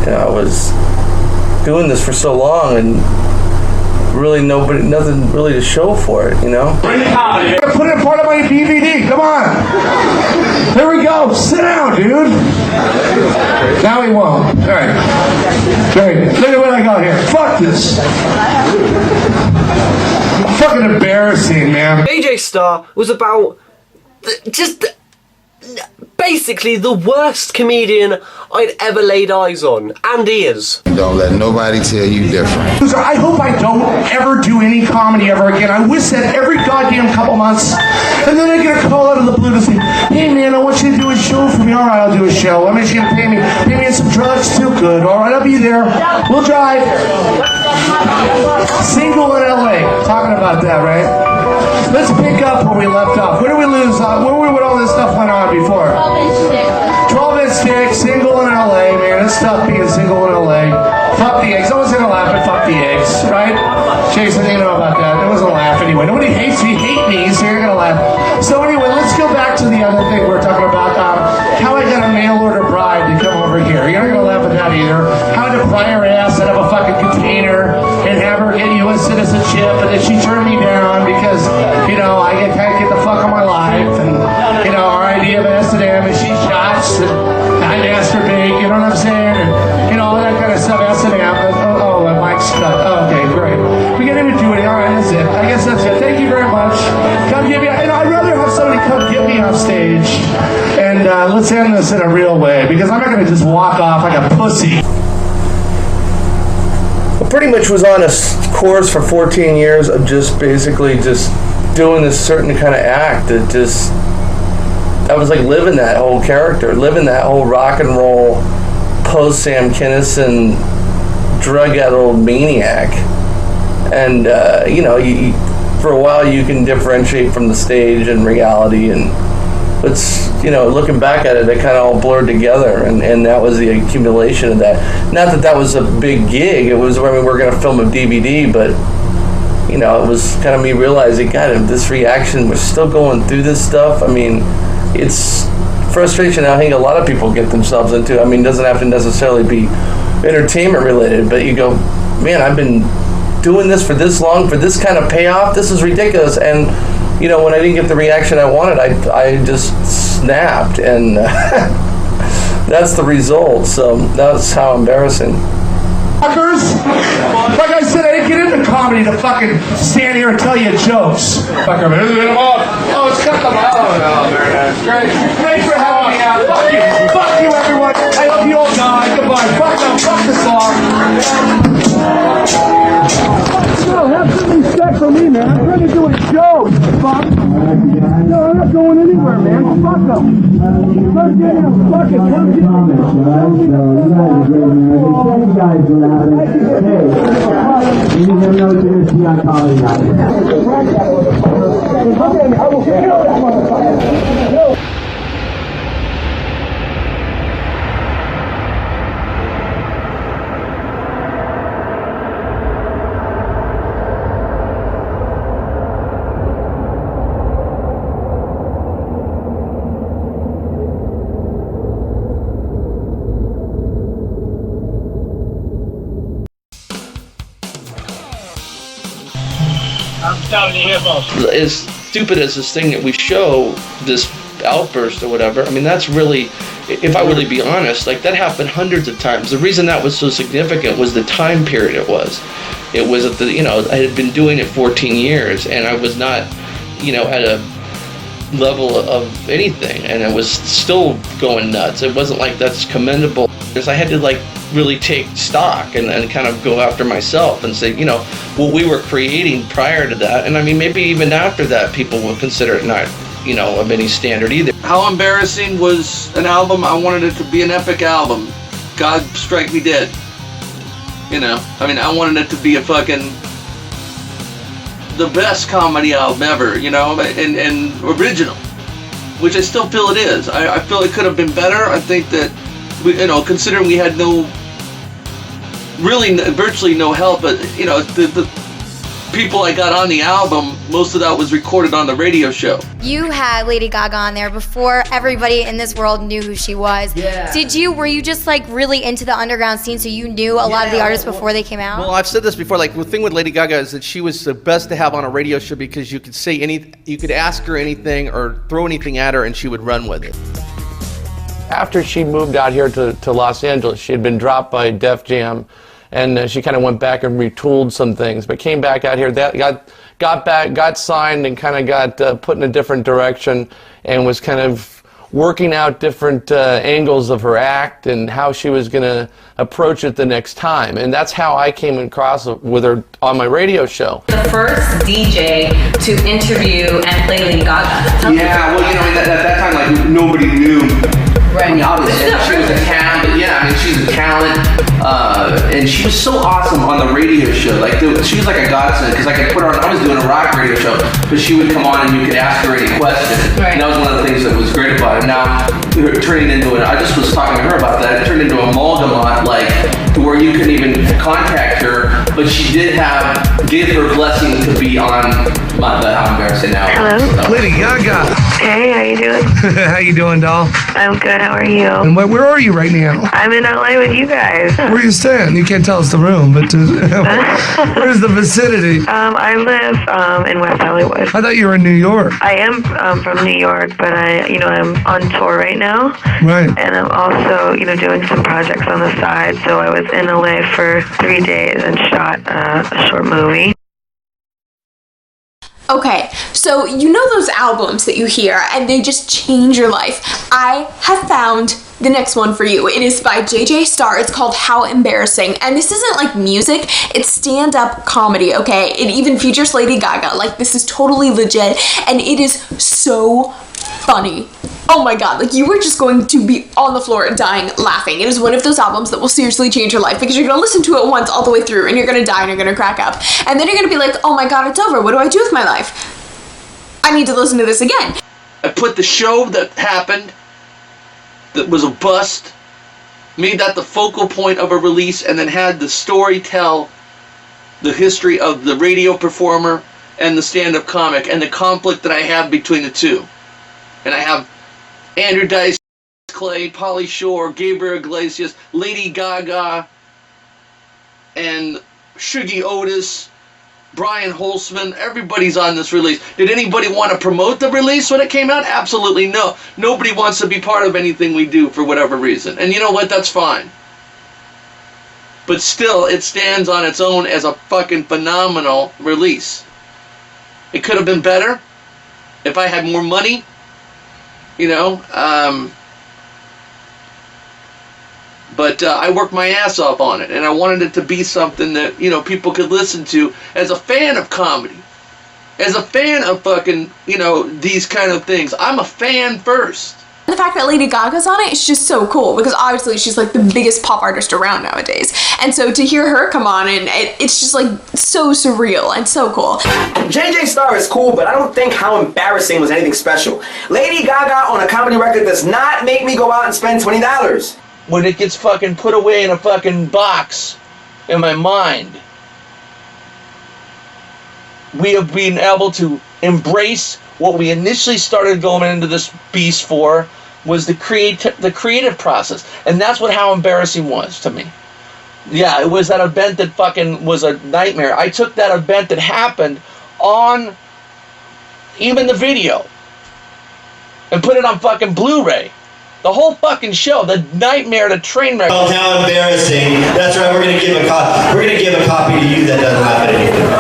I was doing this for so long and really nothing really to show for it, Put it in part of my DVD. Come on. There we go. Sit down, dude. Now he won't. All right. Great. Look at what I got here. Fuck this. Fucking embarrassing, man. JJ Starr was about basically the worst comedian I'd ever laid eyes on, and he is. Don't let nobody tell you different. I hope I don't ever do any comedy ever again. I wish that every goddamn couple months, and then I get a call out of the blue to say, hey man, I want you to do a show for me. All right, I'll do a show. I'm just gonna pay me in some drugs too. Good. All right, I'll be there. We'll drive. Single in LA. Talking about that, right? Let's pick up where we left off. Where did we lose? Where were all this stuff went on before? 12-inch stick, single in LA, man. It's tough being single in LA. Fuck the eggs. No one's gonna laugh at fuck the eggs, right? Jason, you know about that. There wasn't a laugh anyway. Nobody hates me, so you're gonna laugh. So anyway, let's go back to the other thing we're talking about. How I got a mail order bride to come over here. You're not gonna laugh at that either. How to pry her ass out of a fucking container and have her get U.S. citizenship, and then she turned me down because, I can't get the fuck on my life, and, our idea of S&M is she shots, and I masturbate, you know what I'm saying, and, all that kind of stuff, S&M, my mic's cut. Oh, okay, great. We get into doing it, all right, that's it. I guess that's it. Thank you very much. Come get me, and I'd rather have somebody come get me off stage, and let's end this in a real way, because I'm not going to just walk off like a pussy. I pretty much was on a course for 14 years of just basically just doing this certain kind of act that I was like living that whole character, living that whole rock and roll post Sam Kinison drug-addled maniac. And for a while you can differentiate from the stage and reality, and it's, you know, looking back at it, they kind of all blurred together, and that was the accumulation of that. Not that that was a big gig. It was, I mean, we were going to film a DVD, but, you know, it was kind of me realizing, God, this reaction, we're still going through this stuff. I mean, it's frustration I think a lot of people get themselves into. I mean, it doesn't have to necessarily be entertainment related, but you go, man, I've been doing this for this long, for this kind of payoff, this is ridiculous. And you know, when I didn't get the reaction I wanted, I just snapped, and that's the result. So that's how embarrassing. Fuckers! Like I said, I didn't get into comedy to fucking stand here and tell you jokes. Fucker, oh, it's cut them out. Oh, very nice. Great. Thanks for having me out. Fuck you. Fuck you, everyone. I hope you all die. Goodbye. Fuck them. Fuck the song. No, have some respect for me, man. I'm trying to do a show. Fuck. No, I'm not going anywhere, man. Fuck them. Let's get him. Fuck it. Let's get him. As stupid as this thing that we show, this outburst or whatever, I mean, that's really, if I really be honest, like that happened hundreds of times. The reason that was so significant was the time period it was. It was at the, you know, I had been doing it 14 years and I was not, you know, at a level of anything, and I was still going nuts. It wasn't like that's commendable. Because I had to like really take stock and kind of go after myself and say, you know, what we were creating prior to that, and I mean maybe even after that, people will consider it not, you know, of any standard either. How Embarrassing was an album. I wanted it to be an epic album. God strike me dead. You know, I mean, I wanted it to be a fucking the best comedy album ever, you know, and original, which I still feel it is. I feel it could have been better. I think that, you know, considering we had virtually no help, but, you know, the people I got on the album, most of that was recorded on the radio show. You had Lady Gaga on there before everybody in this world knew who she was. Yeah. Were you just like really into the underground scene, so you knew a lot of the artists before they came out? Well, I've said this before, like the thing with Lady Gaga is that she was the best to have on a radio show because you could say you could ask her anything or throw anything at her and she would run with it. After she moved out here to Los Angeles, she had been dropped by Def Jam, and she kind of went back and retooled some things, but came back out here, got signed and kind of got put in a different direction, and was kind of working out different angles of her act and how she was going to approach it the next time. And that's how I came across with her on my radio show. The first DJ to interview and play Lady Gaga. Yeah, well, you know, at that time, like, nobody knew. Right. I mean, obviously, she was a talent, but yeah, I mean, she's a talent, and she was so awesome on the radio show. Like, she was like a godsend, because I could put her on, I was doing a rock radio show, but she would come on and you could ask her any question. Right. And that was one of the things that was great about it. Now, turning into I just was talking to her about that, it turned into a amalgamot, like, to where you couldn't even contact her, but she did give her blessing to be on How Embarrassing Now. Hello? Lady Gaga. Hey, how you doing? How you doing, doll? I'm good, how are you? And where are you right now? I'm in LA with you guys. Where are you staying? You can't tell us the room, but where's the vicinity? I live in West Hollywood. I thought you were in New York. I am from New York, but I'm on tour right now. Right. And I'm also, doing some projects on the side. So I was in LA for 3 days and shot a short movie. Okay, so you know those albums that you hear and they just change your life. I have found the next one for you. It is by JJ Starr. It's called How Embarrassing. And this isn't like music, it's stand-up comedy, okay? It even features Lady Gaga. Like, this is totally legit and it is so funny. Oh my god, like you were just going to be on the floor dying laughing. It is one of those albums that will seriously change your life because you're gonna listen to it once all the way through and you're gonna die and you're gonna crack up. And then you're gonna be like, oh my god, it's over. What do I do with my life? I need to listen to this again. I put the show that happened, that was a bust, made that the focal point of a release, and then had the story tell the history of the radio performer and the stand-up comic and the conflict that I have between the two. And I have Andrew Dice Clay, Pauly Shore, Gabriel Iglesias, Lady Gaga, and Shuggy Otis, Brian Holtzman. Everybody's on this release. Did anybody want to promote the release when it came out? Absolutely no. Nobody wants to be part of anything we do for whatever reason. And you know what? That's fine. But still, it stands on its own as a fucking phenomenal release. It could have been better if I had more money, you know. But I worked my ass off on it, and I wanted it to be something that, you know, people could listen to as a fan of comedy, as a fan of fucking, you know, these kind of things. I'm a fan first. The fact that Lady Gaga's on it is just so cool, because obviously she's like the biggest pop artist around nowadays. And so to hear her come on, and it's just like so surreal and so cool. JJ Starr is cool, but I don't think How Embarrassing was anything special. Lady Gaga on a comedy record does not make me go out and spend $20. When it gets fucking put away in a fucking box in my mind, we have been able to embrace what we initially started going into this beast for, was the creative process. And that's what How Embarrassing was to me. Yeah, it was that event that fucking was a nightmare. I took that event that happened on even the video and put it on fucking Blu-ray. The whole fucking show, the nightmare, the train wreck. Oh, how embarrassing! That's right. We're gonna give a copy. We're gonna give a copy to you that doesn't happen anymore.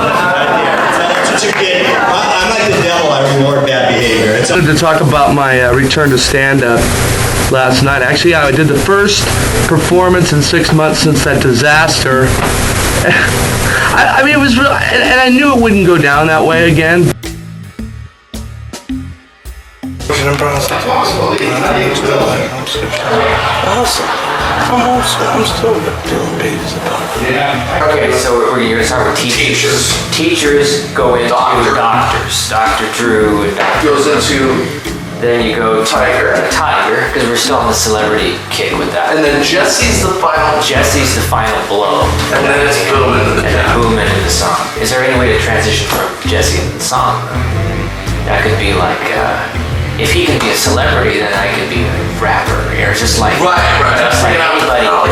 That's what you get. I'm like the devil. I reward bad behavior. I wanted to talk about my return to stand-up last night. Actually, I did the first performance in 6 months since that disaster. I mean, it was real, and I knew it wouldn't go down that way again. I'm still doing babies. Okay, so we're going to start with teachers. Teachers go into doctors. Dr. Drew and goes into. Then you go Tiger, because we're still on the celebrity kick with that. And then Jesse's the final. Jesse's the final blow. And then it's boom into the boom into the song. Is there any way to transition from Jesse into the song? That could be like. If he can be a celebrity, then I can be a rapper, or just like just like anybody. Oh,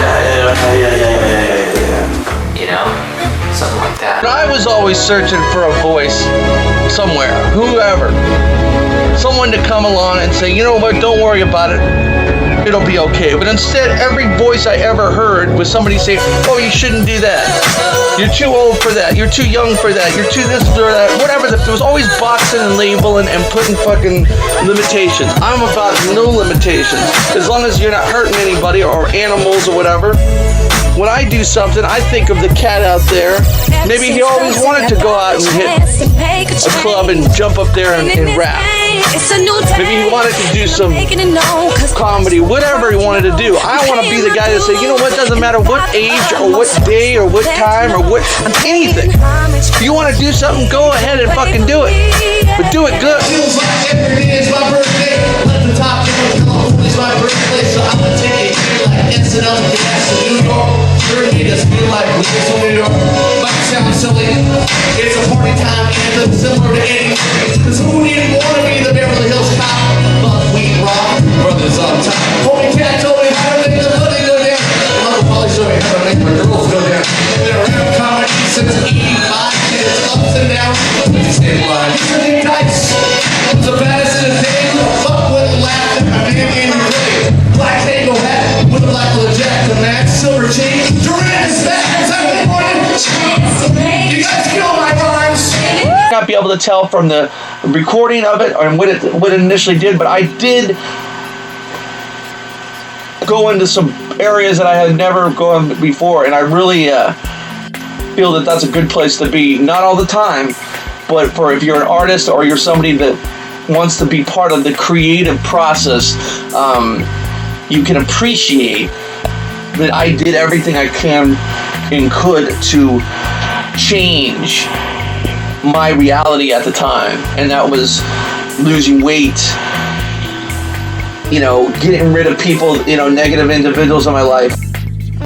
yeah. You know, something like that. I was always searching for a voice somewhere, whoever, someone to come along and say, you know what, don't worry about it, it'll be okay. But instead, every voice I ever heard was somebody say, oh, you shouldn't do that. You're too old for that. You're too young for that. You're too this or that. Whatever. There was always boxing and labeling and putting fucking limitations. I'm about no limitations. As long as you're not hurting anybody or animals or whatever. When I do something, I think of the cat out there. Maybe he always wanted to go out and hit a club and jump up there and rap. Maybe he wanted to do some comedy, whatever he wanted to do. I want to be the guy that say, you know what, doesn't matter what age or what day or what time or what anything. If you want to do something, go ahead and fucking do it. But do it good. Feels like every day is my birthday. Let the top it's my birthday, so I'm gonna take it here like SNL gas in New York. Sure, it does feel like Leeds in New York. Might sound silly. It's a party time anthem similar to Eddie. Cause who didn't want to be the Beverly Hills Cop? But we rock, brothers on top. Homie Cat told me how to make the money go down. I'll probably show you how to make my girls go down. Been around comedy since 85, it's ups and downs. But the same line. These dice. The baddest in the thing. Fuck wouldn't laugh at my man in your grave. Black tango hat with a black little jack to match. Silver chain. Durand is back. Saturday morning. You guys kill my rhymes. Not be able to tell from the recording of it or what it initially did, but I did go into some areas that I had never gone before, and I really feel that that's a good place to be. Not all the time, but for if you're an artist or you're somebody that wants to be part of the creative process, you can appreciate that I did everything I can and could to change my reality at the time, and that was losing weight, getting rid of people, negative individuals in my life.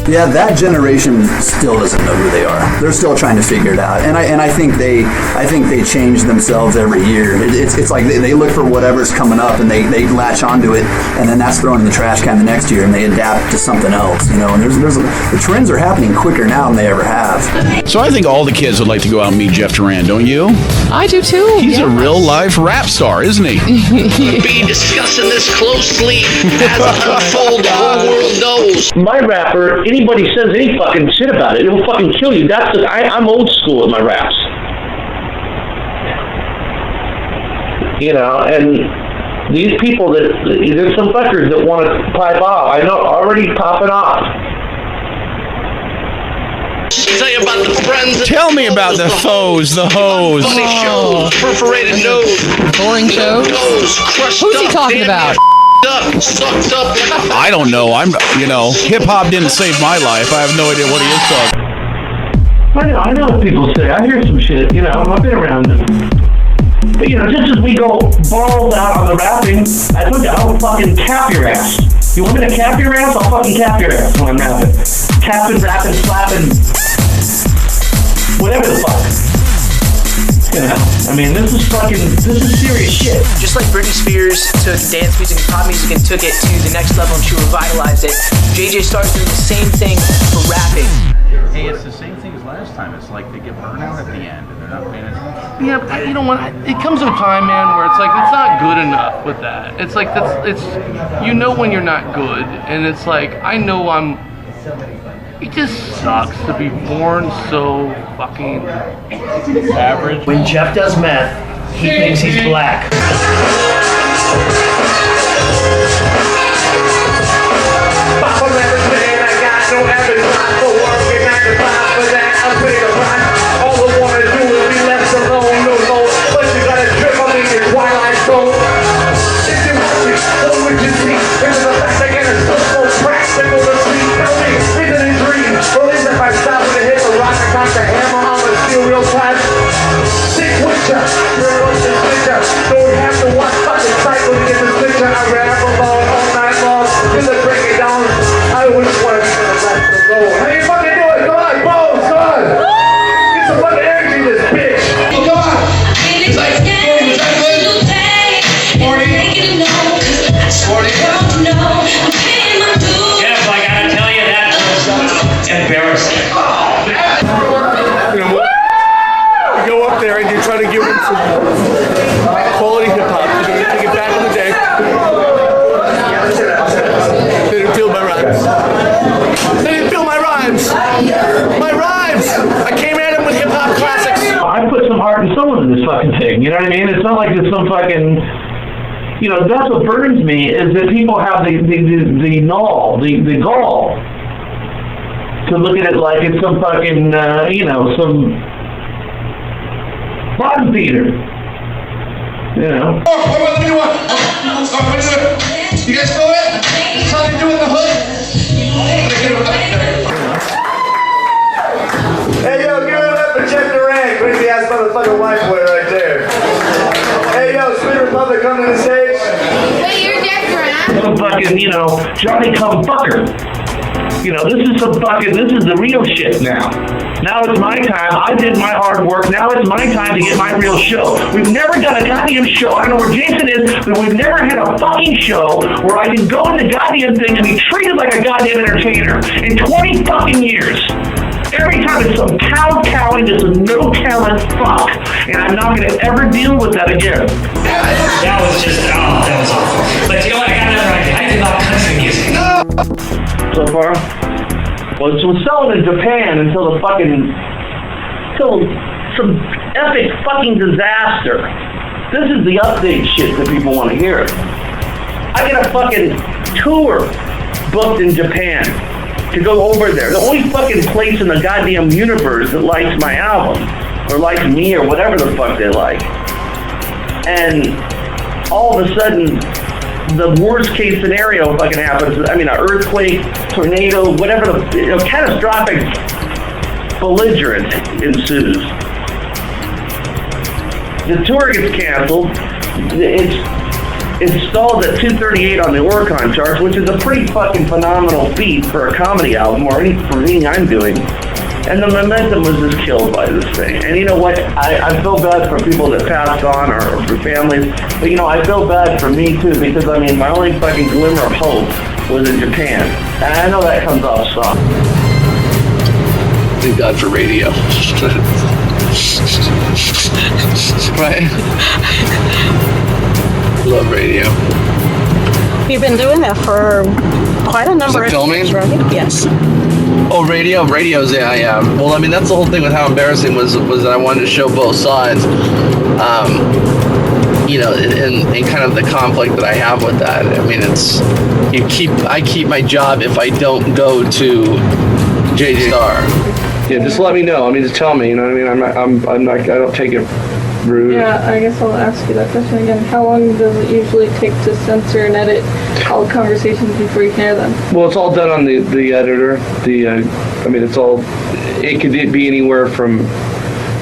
Yeah, that generation still doesn't know who they are. They're still trying to figure it out, and I think they change themselves every year. It's like they look for whatever's coming up and they latch onto it, and then that's thrown in the trash can the next year, and they adapt to something else. And the trends are happening quicker now than they ever have. So I think all the kids would like to go out and meet Jeph Durand, don't you? I do too. He's a real life rap star, isn't he? Be discussing this closely as it unfolds. The whole world knows. My rapper, anybody says any fucking shit about it, it'll fucking kill you. I'm old school with my raps. And these people there's some fuckers that want to pipe off. I know, already popping off. Tell me about the foes, the hoes. Funny shows, perforated nose. Boring shows? Who's he talking about? Sucked up. I don't know. Hip-hop didn't save my life. I have no idea what he is talking. I know what people say. I hear some shit, I've been around them. But, just as we go balls out on the rapping, I told you, I'll fucking cap your ass. You want me to cap your ass? I'll fucking cap your ass when I'm rapping. Capping, rapping, slapping, whatever the fuck. This is serious shit. Just like Britney Spears took dance music and pop music and took it to the next level and she revitalized it, JJ Starr's doing the same thing for rapping. Hey, it's the same thing as last time. It's like they get burnout at the end and they're not paying attention. Yeah, but you know what? It comes to a time, man, where it's like it's not good enough with that. It's like when you're not good, and it's like I know It just sucks to be born so fucking average. When Jeph does meth, he thinks he's black. Quality hip hop. They take it back in the day. They didn't feel my rhymes. They didn't feel my rhymes. My rhymes. I came at them with hip hop classics. I put some heart and soul into this fucking thing. You know what I mean? It's not like it's some fucking. That's what burns me is that people have the gall to look at it like it's some fucking some bottom feeder. You guys know it? That's how they do it in the hood. Hey, yo, give it up for Jeph Durand, crazy ass motherfucking white boy right there. Hey, yo, Sweet Republic coming to the stage. Wait, you're Jeph Durand? Some fucking, Johnny come fucker. This is the real shit now. Now it's my time. I did my hard work. Now it's my time to get my real show. We've never done a goddamn show. I don't know where Jason is, but we've never had a fucking show where I can go in the goddamn thing and be treated like a goddamn entertainer in 20 fucking years. Every time it's some cowing, just a no talent fuck. And I'm not going to ever deal with that again. That was awful. But you know what? I got another idea. I did about country music. So far? Well, it was selling in Japan until some epic fucking disaster. This is the update shit that people want to hear. I get a fucking tour booked in Japan to go over there. The only fucking place in the goddamn universe that likes my album, or likes me, or whatever the fuck they like. And all of a sudden, the worst case scenario fucking happens. An earthquake, tornado, whatever the catastrophic belligerent ensues. The tour gets canceled. It stalled at 238 on the Oricon charts, which is a pretty fucking phenomenal feat for a comedy album, or for anything I'm doing. And the momentum was just killed by this thing. And you know what? I feel bad for people that passed on or for families. But you know, I feel bad for me too, because I mean, my only fucking glimmer of hope was in Japan. And I know that comes off soft. Thank God for radio. Right? Love radio. You've been doing that for quite a number of years, right? Yes. Oh, radio? Radio's, yeah. Well, I mean, that's the whole thing with How Embarrassing was that I wanted to show both sides. You know, and kind of the conflict that I have with that. I mean, I keep my job if I don't go to JJ Star. Yeah, just let me know. I mean, just tell me. You know what I mean? I'm not. I don't take it rude. Yeah, I guess I'll ask you that question again. How long does it usually take to censor and edit all conversations before you can air them? Well, it's all done on the editor. I mean, it's all. It could be anywhere from,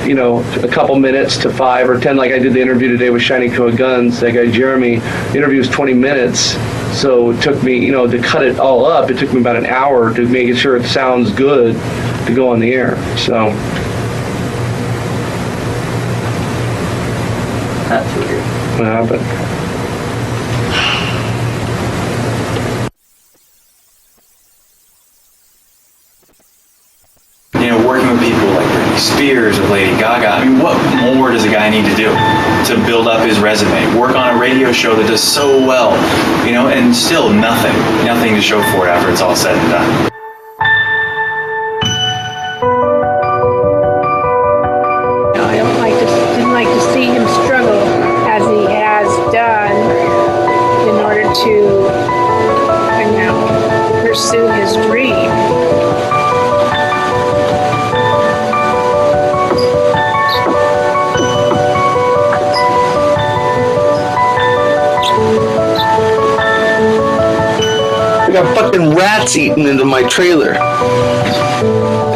you know, a couple minutes to 5 or 10. Like I did the interview today with Shiny Coa Guns. That guy Jeremy. The interview was 20 minutes. So it took me, you know, to cut it all up. It took me about an hour to make sure it sounds good to go on the air. So. That's weird. What happened? You know, working with people like Britney Spears or Lady Gaga, I mean, what more does a guy need to do to build up his resume? Work on a radio show that does so well, you know, and still nothing to show for it after it's all said and done. Didn't like to see him struggle as he has done in order to, you know, pursue his dream. I got fucking rats eating into my trailer.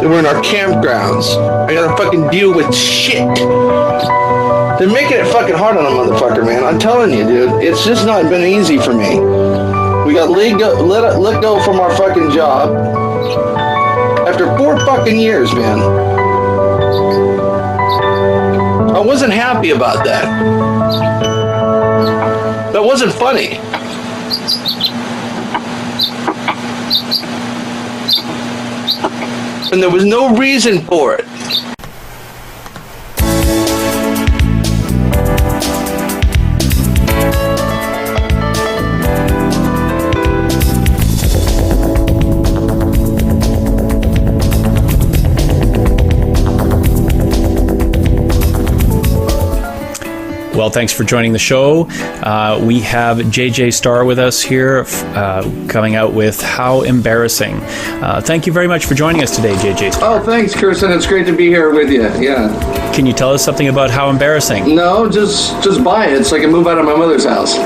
They were in our campgrounds. I gotta fucking deal with shit. They're making it fucking hard on a motherfucker, man. I'm telling you, dude. It's just not been easy for me. We got let go from our fucking job after 4 fucking years, man. I wasn't happy about that. That wasn't funny. And there was no reason for it. Well, thanks for joining the show. We have JJ Star with us here, coming out with How Embarrassing. Thank you very much for joining us today, JJ Star. Oh, thanks, Kirsten. It's great to be here with you. Yeah. Can you tell us something about How Embarrassing? No, just buy it so I can move out of my mother's house.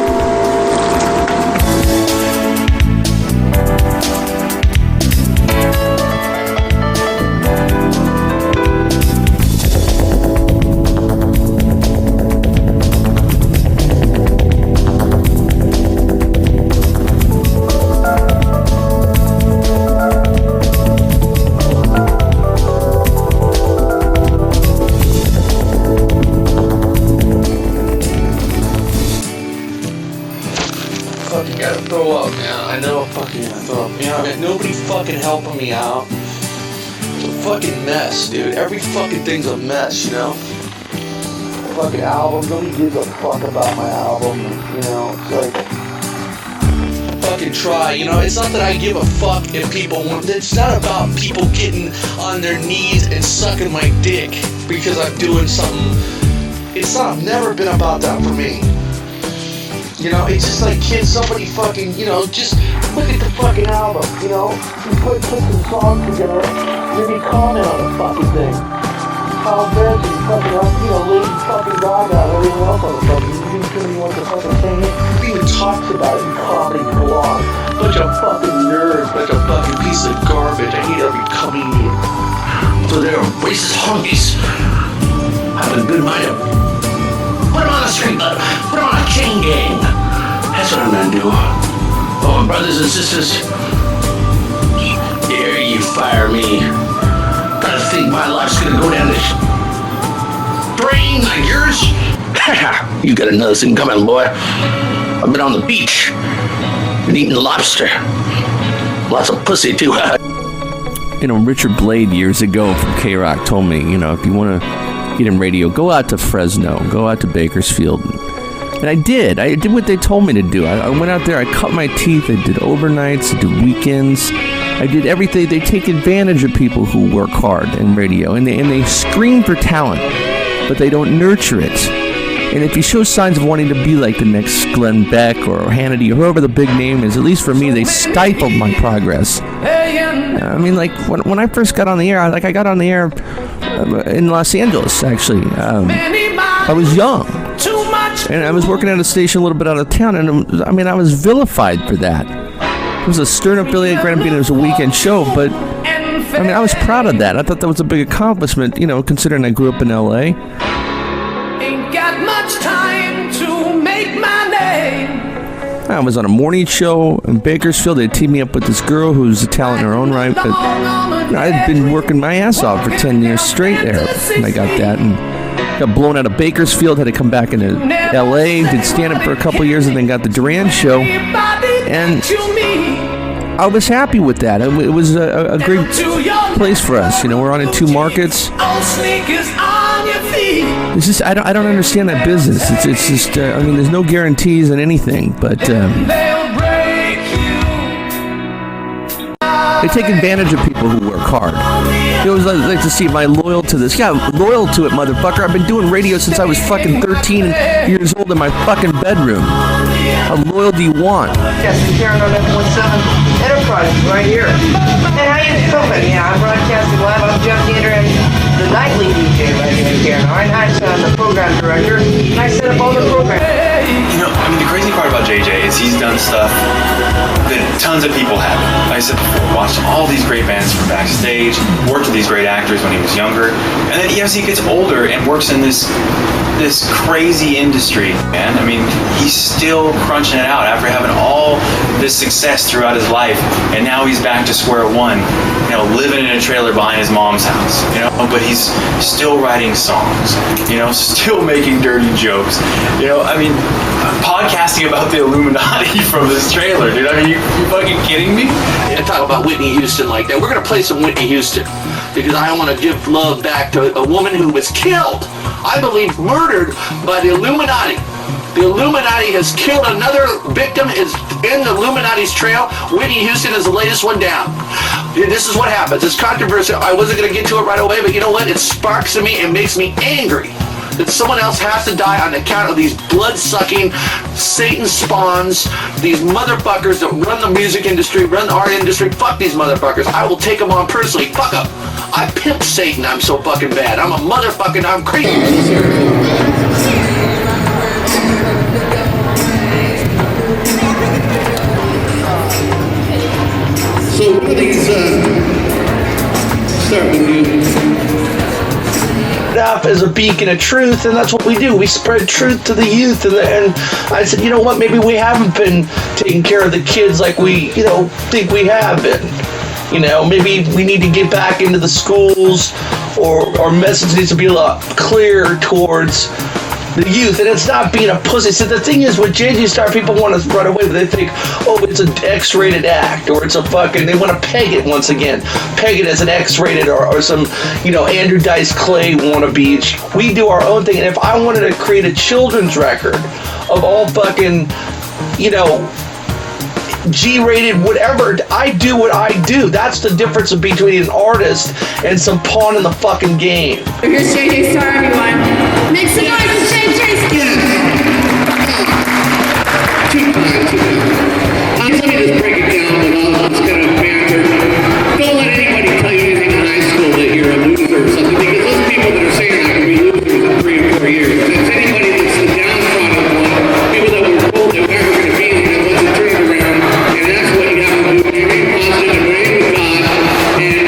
Helping me out. It's a fucking mess, dude. Every fucking thing's a mess, you know? Fucking album, nobody gives a fuck about my album, you know? It's like, fucking try, you know? It's not that I give a fuck if people want, it's not about people getting on their knees and sucking my dick because I'm doing something. It's not, never been about that for me. You know, it's just like, kids, somebody fucking, you know, just look at the fucking album, you know? You put some songs together, maybe comment on the fucking thing. How embarrassing, fucking, you know, Lady fucking Gaga and everything else on the fucking, you didn't want to fucking say it. Who even talks about it in comedy blog? Bunch of fucking nerds, bunch of fucking pieces of garbage. I hate every comedian. So they're racist hunkies. Have a good night. Put them on a screen, put them on a chain gang. That's what I'm gonna do. Oh, brothers and sisters, dare you fire me? Gotta think my life's gonna go down this drain like yours? You got another thing coming, boy. I've been on the beach and eating lobster. Lots of pussy, too. You know, Richard Blade years ago from K-Rock told me, you know, if you want to get in radio, go out to Fresno, go out to Bakersfield. And I did what they told me to do. I went out there, I cut my teeth, I did overnights, I did weekends, I did everything. They take advantage of people who work hard in radio, and they scream for talent, but they don't nurture it. And if you show signs of wanting to be like the next Glenn Beck or Hannity or whoever the big name is, at least for me, they stifled my progress. I mean, like, when I first got on the air, I got on the air in Los Angeles, actually. I was young. And I was working at a station a little bit out of town, and I was vilified for that. It was a Stern affiliate, granted being it was a weekend show, but I was proud of that. I thought that was a big accomplishment, you know, considering I grew up in L.A. Ain't got much time to make my name. I was on a morning show in Bakersfield. They teamed me up with this girl who's a talent in her own right, but I'd been working my ass off for 10 years straight there, and I got that, and got blown out of Bakersfield, had to come back into L.A., did stand-up for a couple years, and then got the Durand show, and I was happy with that. It was a great place for us. You know, we're on in 2 markets. It's just, I don't understand that business. It's just, there's no guarantees in anything, but they take advantage of people who work hard. It was like to see my loyal to this. Yeah, loyal to it, motherfucker. I've been doing radio since I was fucking 13 years old in my fucking bedroom. How loyal do you want? Yes, I'm Karen on F17 Enterprises right here. And how you doing? Yeah, I'm broadcasting live. I'm Jeph Dandurand, the nightly DJ right here in Karen. All right, I'm the program director, and I set up all the programs. You know, the crazy part about JJ is he's done stuff that tons of people haven't. Like I said before, watched all these great bands from backstage, worked with these great actors when he was younger, and then as he gets older and works in this crazy industry, man. He's still crunching it out after having all this success throughout his life, and now he's back to square one, living in a trailer behind his mom's house, but he's still writing songs, still making dirty jokes, podcasting about the Illuminati from this trailer, dude. You fucking kidding me? And talk about Whitney Houston like that. We're gonna play some Whitney Houston because I want to give love back to a woman who was killed, I believe murdered by the Illuminati. The Illuminati has killed another victim, is in the Illuminati's trail. Whitney Houston is the latest one down. This is what happens. It's controversial. I wasn't going to get to it right away, but you know what? It sparks in me and makes me angry that someone else has to die on account of these blood-sucking Satan spawns, these motherfuckers that run the music industry, run the art industry. Fuck these motherfuckers. I will take them on personally. Fuck them. I pimp Satan. I'm so fucking bad. I'm a motherfucking, I'm crazy. So one of these, start with you. Off as a beacon of truth, and that's what we do. We spread truth to the youth, and I said, you know what? Maybe we haven't been taking care of the kids like we, think we have been. Maybe we need to get back into the schools, or our message needs to be a lot clearer towards the youth, and it's not being a pussy. So the thing is, with JJ Star, people want to run away, but they think, oh, it's an X-rated act, or it's a fucking, they want to peg it once again. Peg it as an X-rated, or some, Andrew Dice Clay wannabe. We do our own thing, and if I wanted to create a children's record of all fucking, G-rated, whatever, I do what I do. That's the difference between an artist and some pawn in the fucking game. Here's JJ Star, everyone. Make some noise for JJ Star. Let me just break it down with all this kind of banter. Don't let anybody tell you anything in high school that you're a loser or something, because those people that are saying I can be losers in 3 or 4 years, it's anybody that's the downtrodden one, people that were told they were never going to be in there once it turns around, and that's what you have to do. Remain positive and remain with God. And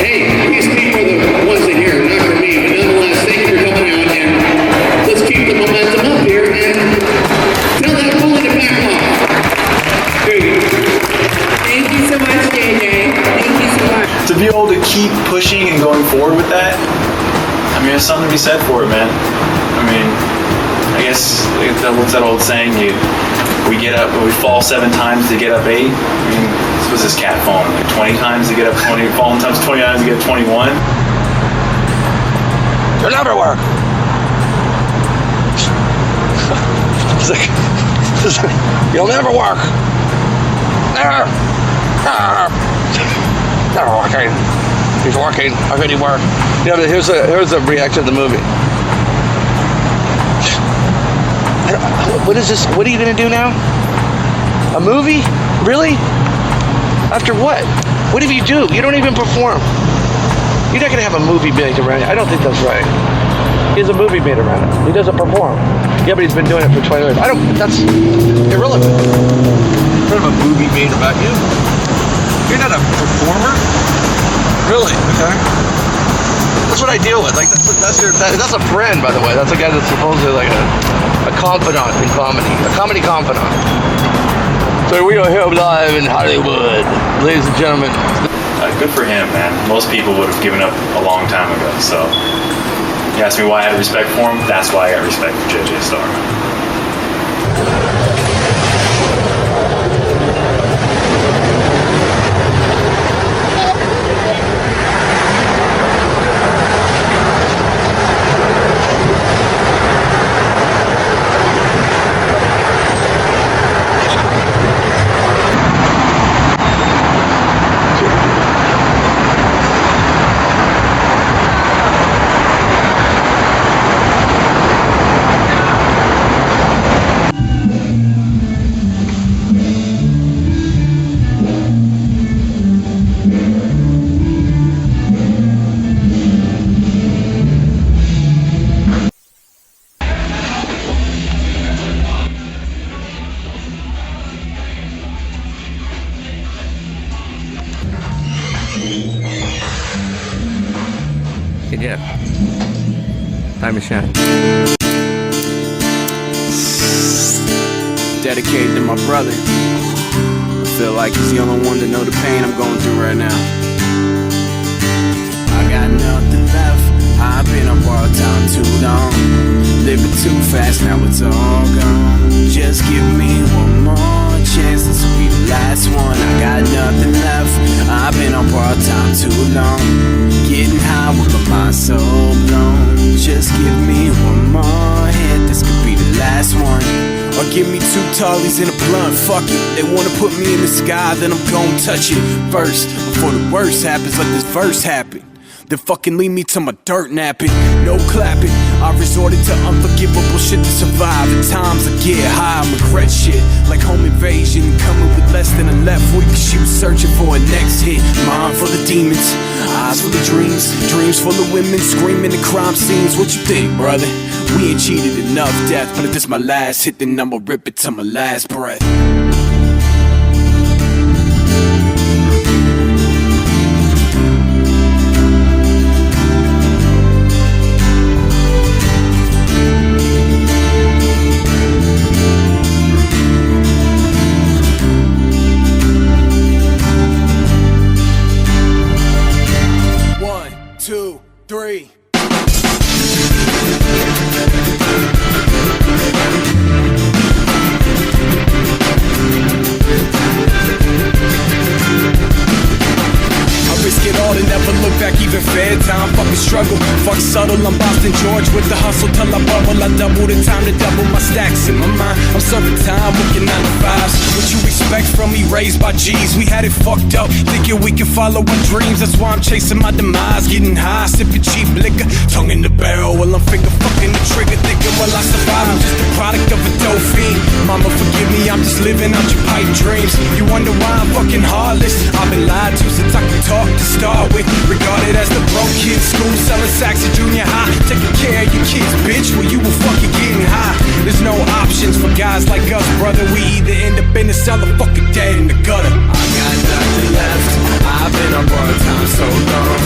hey, these people are the ones that hear, not for me, but nonetheless, thank you for coming out. to be able to keep pushing and going forward with that, I mean, there's something to be said for it, man. I mean, I guess, what's that old saying? We fall 7 times to get up 8. I mean, what's this cat falling? Like 20 times to get up 20, falling times 20 times to get up 21? You'll never work. You'll never work. Never working. He's working. I bet he worked. Yeah, but here's the reaction to the movie. What is this? What are you gonna do now? A movie? Really? After what? What if you do? You don't even perform. You're not gonna have a movie made around it. I don't think that's right. He has a movie made around it. He doesn't perform. Yeah, but he's been doing it for 20 years. That's irrelevant. You don't have a movie made about you. You're not a performer. Really? Okay. That's what I deal with. Like that's a friend, by the way. That's a guy that's supposedly like a confidant in comedy, a comedy confidant. So we are here live in Hollywood, ladies and gentlemen. Good for him, man. Most people would have given up a long time ago. So you asked me why I had respect for him. That's why I got respect for JJ Starr. Yeah. Time to shine. Dedicated to my brother. I feel like he's the only one to know the pain I'm going through right now. I got nothing left. I've been on borrowed time too long. Living too fast, now it's all gone. Just give me one more chance, this will be the last one. I got nothing left. I've been on borrowed time too long. Getting high with my mind so blown. Just give me one more hit, this could be the last one. Or give me 2 tallies and a blunt, fuck it. They wanna put me in the sky, then I'm gon' touch it first. Before the worst happens, let this verse happen. Then fucking lead me to my dirt napping. No clapping, I resorted to unforgivable shit to survive. At times I get high, I regret shit. Like home invasion, coming with less than a left week. She was searching for a next hit. Mind full of demons, eyes full of dreams. Dreams full of women screaming at crime scenes. What you think, brother? We ain't cheated enough death. But if this my last hit, then I'ma rip it to my last breath. Struggle, fuck subtle, I'm Boston George with the hustle till I bubble. I double the time to double my stacks in my mind. I'm serving time, working 9 to 5s. What you expect from me, raised by G's? We had it fucked up, thinking we could follow our dreams. That's why I'm chasing my demise, getting high, sipping cheap liquor, tongue in the barrel while I'm finger fucking the trigger, thinking while I survive, I'm just a product of a dope fiend. Mama, forgive me, I'm just living out your pipe dreams. You wonder why I'm fucking heartless? I've been lied to since I could talk to start with. Regarded as the broke kid, school selling sacks at junior high. Taking care of your kids, bitch, while you were fucking getting high. There's no options for guys like us, brother. We either end up in the cellar, fucking dead in the gutter. I got nothing left. I've been on borrowed time so long.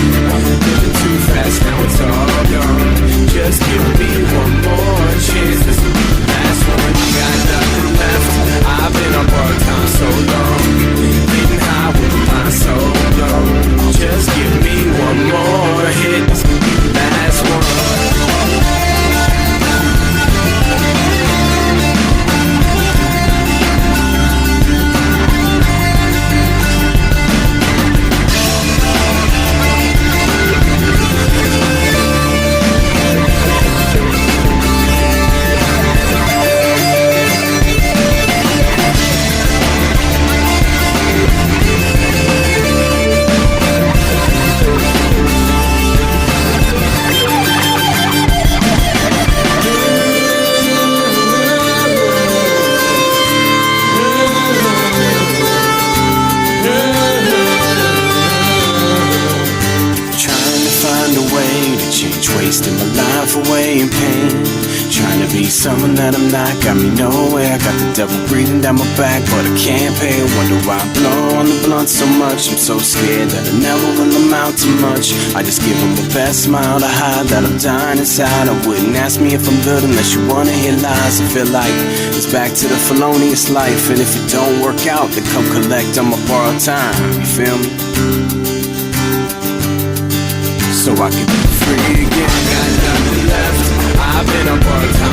Living too fast, now it's all gone. Just give me one more chance, this will be the last one. I got nothing left. I've been on borrowed time so long. Getting high with my mind so low. Just give wasting my life away in pain. Trying to be someone that I'm not, got me nowhere. Got the devil breathing down my back, but I can't pay. Wonder why I blow on the blunt so much. I'm so scared that I never will amount to much. I just give them the best smile to hide that I'm dying inside. I wouldn't ask me if I'm good unless you wanna hear lies. I feel like it's back to the felonious life, and if it don't work out, then come collect on my borrowed time. You feel me? So I can be free again. Got nothing left. I've been on borrowed time.